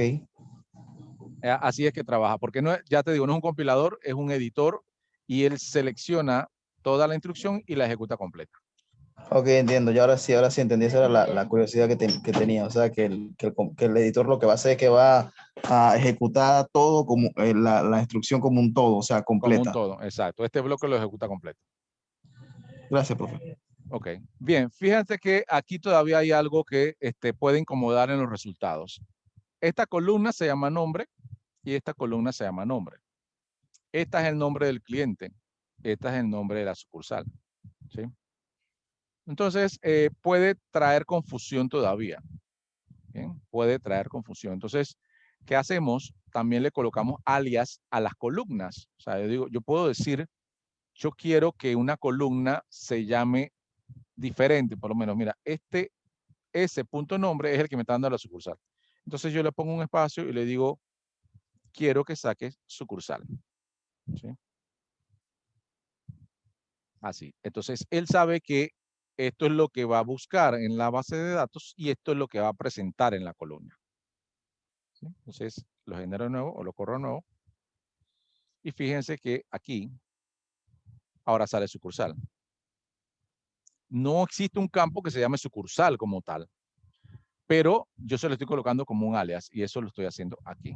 Así es que trabaja, porque no, ya te digo, no es un compilador, es un editor y él selecciona toda la instrucción y la ejecuta completa. Ok, entiendo. Y ahora sí entendí. Esa era la curiosidad que tenía. O sea, que el editor lo que va a hacer es que va a ejecutar todo como la instrucción como un todo, o sea, Como un completa. todo, exacto. Este bloque lo ejecuta completo. Gracias, profe. Ok, bien, fíjate que aquí todavía hay algo que puede incomodar en los resultados. Esta columna se llama nombre y esta columna se llama nombre. Esta es el nombre del cliente. Esta es el nombre de la sucursal. ¿Sí? Entonces, puede traer confusión todavía. ¿Bien? Puede traer confusión. Entonces, ¿qué hacemos? También le colocamos alias a las columnas. O sea, yo puedo decir, yo quiero que una columna se llame diferente, por lo menos. Mira, ese punto nombre es el que me está dando la sucursal. Entonces yo le pongo un espacio y le digo, quiero que saques sucursal. ¿Sí? Así. Entonces él sabe que esto es lo que va a buscar en la base de datos y esto es lo que va a presentar en la columna. ¿Sí? Entonces lo genero de nuevo o lo corro de nuevo. Y fíjense que aquí ahora sale sucursal. No existe un campo que se llame sucursal como tal, pero yo se lo estoy colocando como un alias y eso lo estoy haciendo aquí.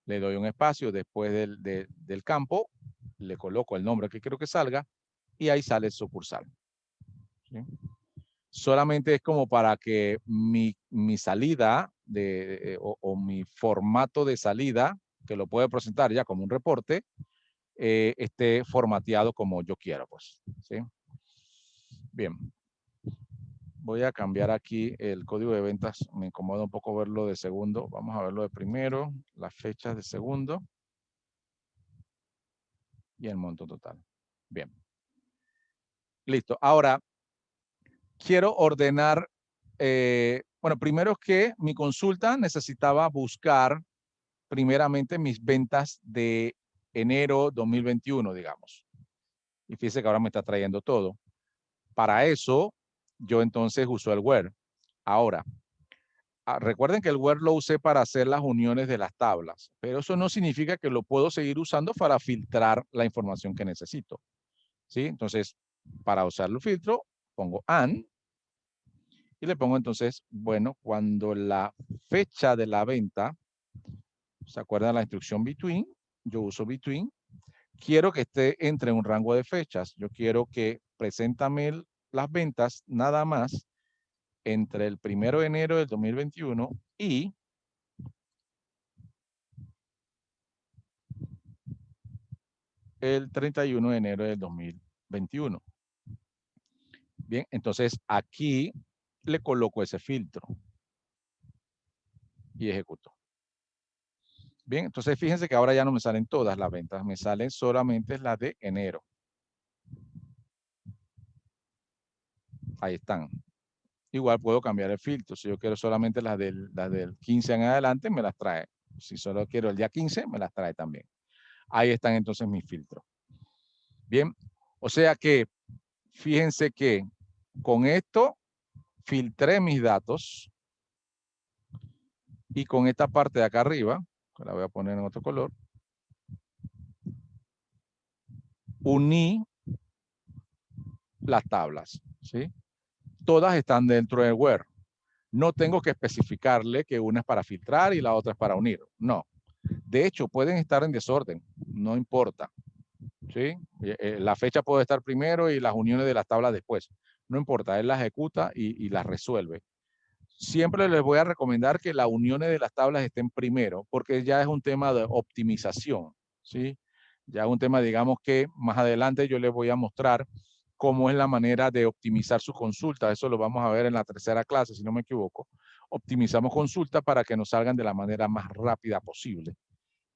Le doy un espacio después del campo, le coloco el nombre que quiero que salga y ahí sale sucursal. ¿Sí? Solamente es como para que mi salida o mi formato de salida, que lo puede presentar ya como un reporte, esté formateado como yo quiero, pues. ¿Sí? Bien. Voy a cambiar aquí el código de ventas. Me incomoda un poco verlo de segundo. Vamos a verlo de primero, las fechas de segundo y el monto total. Bien. Listo. Ahora, quiero ordenar, bueno, primero que mi consulta necesitaba buscar primeramente mis ventas de enero 2021, digamos. Y fíjese que ahora me está trayendo todo. Para eso, yo entonces uso el where. Ahora, recuerden que el where lo usé para hacer las uniones de las tablas, pero eso no significa que lo puedo seguir usando para filtrar la información que necesito. ¿Sí? Entonces, para usar el filtro, pongo AND y le pongo entonces, bueno, cuando la fecha de la venta, ¿se acuerdan la instrucción between? Yo uso between. Quiero que esté entre un rango de fechas. Yo quiero que preséntame las ventas nada más entre el 1 de enero del 2021 y el 31 de enero del 2021. Bien, entonces aquí le coloco ese filtro y ejecuto. Bien, entonces fíjense que ahora ya no me salen todas las ventas, me salen solamente las de enero. Ahí están. Igual puedo cambiar el filtro. Si yo quiero solamente las del 15 en adelante, me las trae. Si solo quiero el día 15, me las trae también. Ahí están entonces mis filtros. Bien, o sea que fíjense que con esto filtré mis datos y con esta parte de acá arriba, que la voy a poner en otro color, uní las tablas, ¿sí? Todas están dentro del where. No tengo que especificarle que una es para filtrar y la otra es para unir. No. De hecho, pueden estar en desorden. No importa. ¿Sí? La fecha puede estar primero y las uniones de las tablas después. No importa. Él las ejecuta y las resuelve. Siempre les voy a recomendar que las uniones de las tablas estén primero, porque ya es un tema de optimización. ¿Sí? Ya es un tema, digamos que más adelante yo les voy a mostrar cómo es la manera de optimizar sus consultas. Eso lo vamos a ver en la tercera clase, si no me equivoco. Optimizamos consultas para que nos salgan de la manera más rápida posible.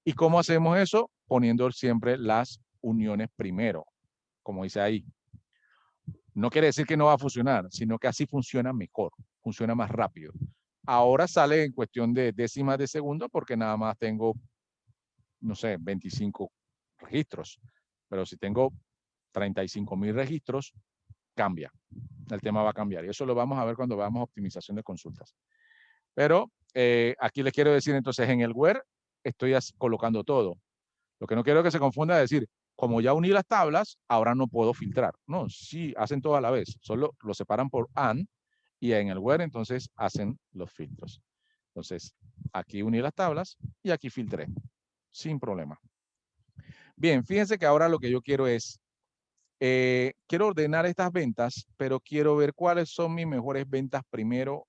¿Y cómo hacemos eso? Poniendo siempre las uniones primero, como dice ahí. No quiere decir que no va a funcionar, sino que así funciona mejor, funciona más rápido. Ahora sale en cuestión de décimas de segundo porque nada más tengo, no sé, 25 registros. Pero si tengo 35,000 registros, cambia. El tema va a cambiar. Y eso lo vamos a ver cuando veamos optimización de consultas. Pero aquí les quiero decir, entonces, en el where estoy colocando todo. Lo que no quiero que se confunda es decir, como ya uní las tablas, ahora no puedo filtrar. No, sí, hacen todo a la vez. Solo lo separan por AND y en el where entonces hacen los filtros. Entonces, aquí uní las tablas y aquí filtré, sin problema. Bien, fíjense que ahora lo que yo quiero es, quiero ordenar estas ventas, pero quiero ver cuáles son mis mejores ventas primero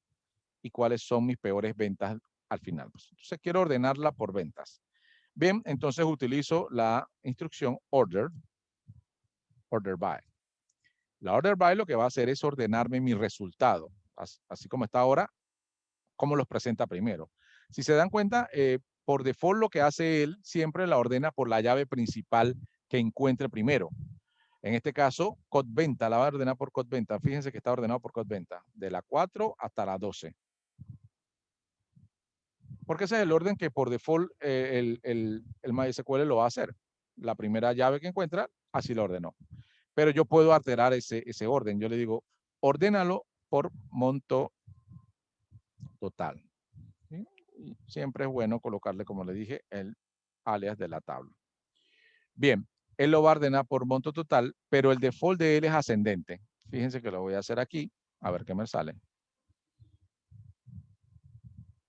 y cuáles son mis peores ventas al final. Entonces, quiero ordenarla por ventas. Bien, entonces utilizo la instrucción order by. La order by lo que va a hacer es ordenarme mi resultado, así como está ahora, cómo los presenta primero. Si se dan cuenta, por default lo que hace él siempre la ordena por la llave principal que encuentre primero. En este caso, code venta, la va a ordenar por code venta. Fíjense que está ordenado por code venta, de la 4 hasta la 12. Porque ese es el orden que por default el MySQL lo va a hacer. La primera llave que encuentra, así lo ordenó. Pero yo puedo alterar ese orden. Yo le digo, ordénalo por monto total. ¿Sí? Y siempre es bueno colocarle, como le dije, el alias de la tabla. Bien, él lo va a ordenar por monto total, pero el default de él es ascendente. Fíjense que lo voy a hacer aquí, a ver qué me sale.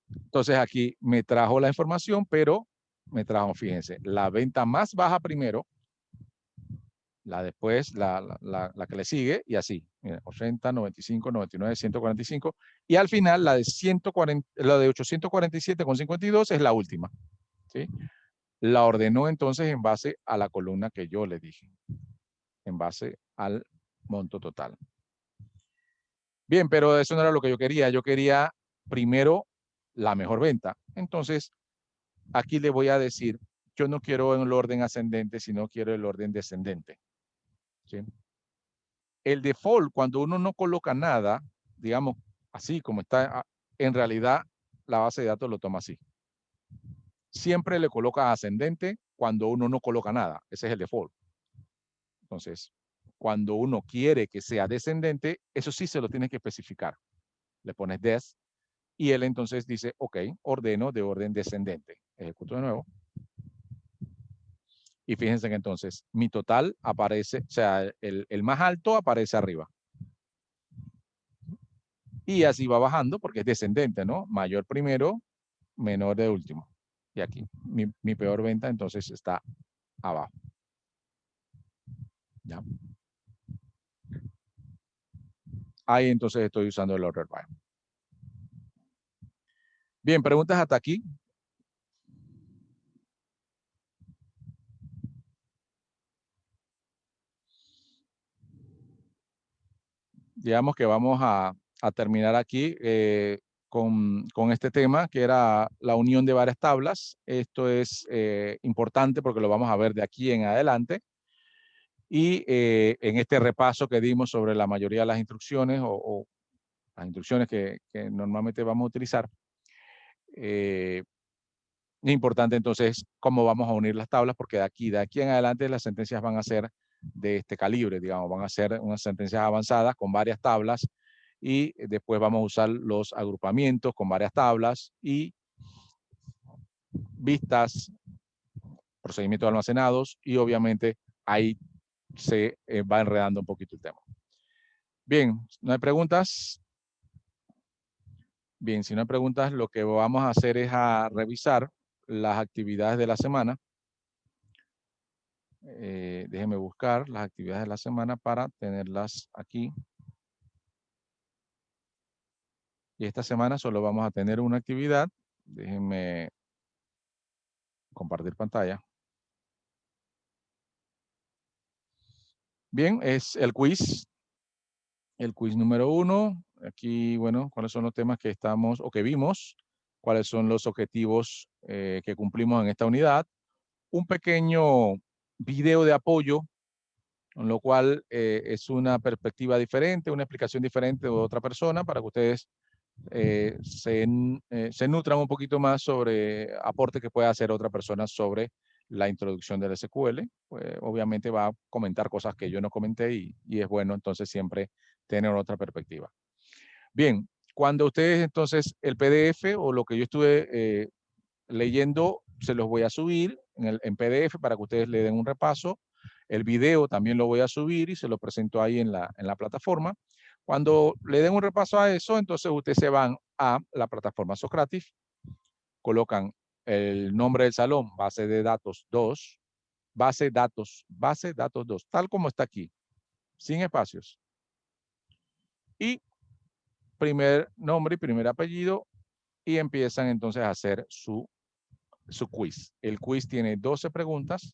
Entonces aquí me trajo la información, pero me trajo, fíjense, la venta más baja primero, la después, la que le sigue, y así. Miren, 80, 95, 99, 145. Y al final, la de 847,52 es la última. ¿Sí? La ordenó entonces en base a la columna que yo le dije, en base al monto total. Bien, pero eso no era lo que yo quería. Yo quería primero la mejor venta. Entonces, aquí le voy a decir, yo no quiero en el orden ascendente, sino quiero el orden descendente. ¿Sí? El default, cuando uno no coloca nada, digamos, así como está, en realidad la base de datos lo toma así. Siempre le coloca ascendente cuando uno no coloca nada. Ese es el default. Entonces, cuando uno quiere que sea descendente, eso sí se lo tiene que especificar. Le pones des y él entonces dice, ok, ordeno de orden descendente. Ejecuto de nuevo. Y fíjense que entonces mi total aparece, o sea, el más alto aparece arriba. Y así va bajando porque es descendente, ¿no? Mayor primero, menor de último. Y aquí, mi peor venta entonces está abajo. ¿Ya? Ahí entonces estoy usando el order by. Bien, preguntas hasta aquí. Digamos que vamos a terminar aquí con este tema, que era la unión de varias tablas. Esto es importante porque lo vamos a ver de aquí en adelante. Y en este repaso que dimos sobre la mayoría de las instrucciones o las instrucciones que normalmente vamos a utilizar, es importante entonces cómo vamos a unir las tablas, porque de aquí en adelante las sentencias van a ser de este calibre, digamos, van a ser unas sentencias avanzadas con varias tablas y después vamos a usar los agrupamientos con varias tablas y vistas, procedimientos almacenados y obviamente ahí se va enredando un poquito el tema. Bien, ¿no hay preguntas? Bien, si no hay preguntas, lo que vamos a hacer es a revisar las actividades de la semana. Déjenme buscar las actividades de la semana para tenerlas aquí. Y esta semana solo vamos a tener una actividad. Déjenme compartir pantalla. Bien, es el quiz. El quiz número 1. Aquí, bueno, cuáles son los temas que estamos o que vimos, cuáles son los objetivos que cumplimos en esta unidad. Un pequeño video de apoyo, con lo cual es una perspectiva diferente, una explicación diferente de otra persona para que ustedes se nutran un poquito más sobre aporte que pueda hacer otra persona sobre la introducción del SQL. Pues, obviamente va a comentar cosas que yo no comenté y es bueno entonces siempre tener otra perspectiva. Bien, cuando ustedes entonces el PDF o lo que yo estuve leyendo, se los voy a subir en PDF para que ustedes le den un repaso. El video también lo voy a subir y se lo presento ahí en la plataforma. Cuando le den un repaso a eso, entonces ustedes se van a la plataforma Socrative, colocan el nombre del salón, base de datos 2, base datos 2, tal como está aquí, sin espacios. Y primer nombre y primer apellido, y empiezan entonces a hacer su quiz. El quiz tiene 12 preguntas.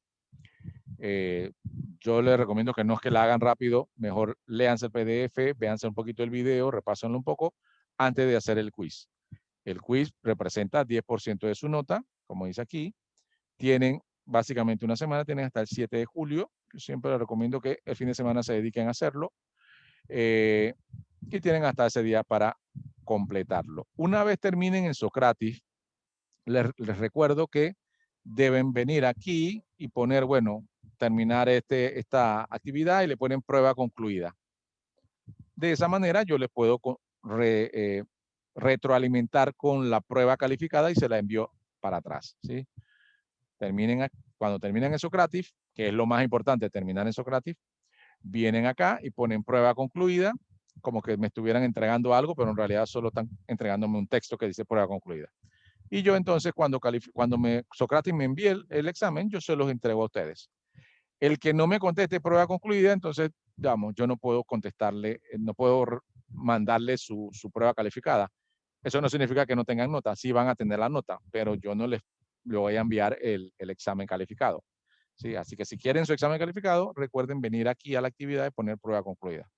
Yo les recomiendo que no es que la hagan rápido, mejor léanse el PDF, véanse un poquito el video, repásenlo un poco antes de hacer el quiz. El quiz representa 10% de su nota, como dice aquí. Tienen básicamente una semana, tienen hasta el 7 de julio. Yo siempre les recomiendo que el fin de semana se dediquen a hacerlo. Y tienen hasta ese día para completarlo. Una vez terminen en Socrative, les recuerdo que deben venir aquí y poner, bueno, terminar esta actividad y le ponen prueba concluida. De esa manera yo les puedo retroalimentar con la prueba calificada y se la envío para atrás, ¿sí? Cuando terminen en Socrative, que es lo más importante, terminar en Socrative, vienen acá y ponen prueba concluida, como que me estuvieran entregando algo, pero en realidad solo están entregándome un texto que dice prueba concluida. Y yo entonces cuando Socrative me envíe el examen, yo se los entrego a ustedes. El que no me conteste prueba concluida, entonces, digamos, yo no puedo contestarle, no puedo mandarle su prueba calificada. Eso no significa que no tengan nota, sí van a tener la nota, pero yo no les voy a enviar el examen calificado. ¿Sí? Así que si quieren su examen calificado, recuerden venir aquí a la actividad y poner prueba concluida.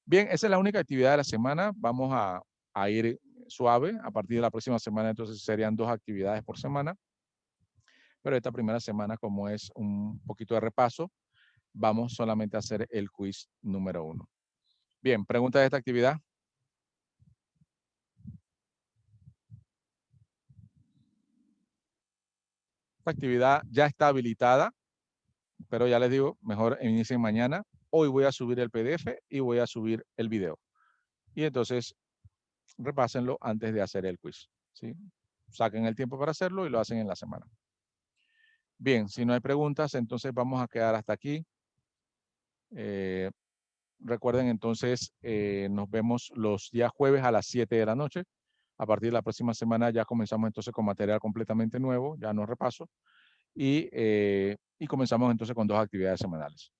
Bien, esa es la única actividad de la semana. Vamos a ir suave. A partir de la próxima semana, entonces serían 2 actividades por semana. Pero esta primera semana, como es un poquito de repaso, vamos solamente a hacer el quiz número 1. Bien, pregunta de esta actividad. Esta actividad ya está habilitada, pero ya les digo, mejor inicien mañana. Hoy voy a subir el PDF y voy a subir el video. Y entonces, repásenlo antes de hacer el quiz, ¿sí? Saquen el tiempo para hacerlo y lo hacen en la semana. Bien, si no hay preguntas, entonces vamos a quedar hasta aquí. Recuerden entonces, nos vemos los días jueves a las 7 de la noche. A partir de la próxima semana ya comenzamos entonces con material completamente nuevo, ya no repaso. Y comenzamos entonces con 2 actividades semanales.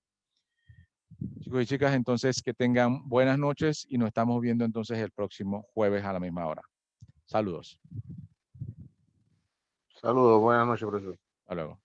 Chicos y chicas, entonces que tengan buenas noches y nos estamos viendo entonces el próximo jueves a la misma hora. Saludos. Saludos, buenas noches, profesor. Hasta luego.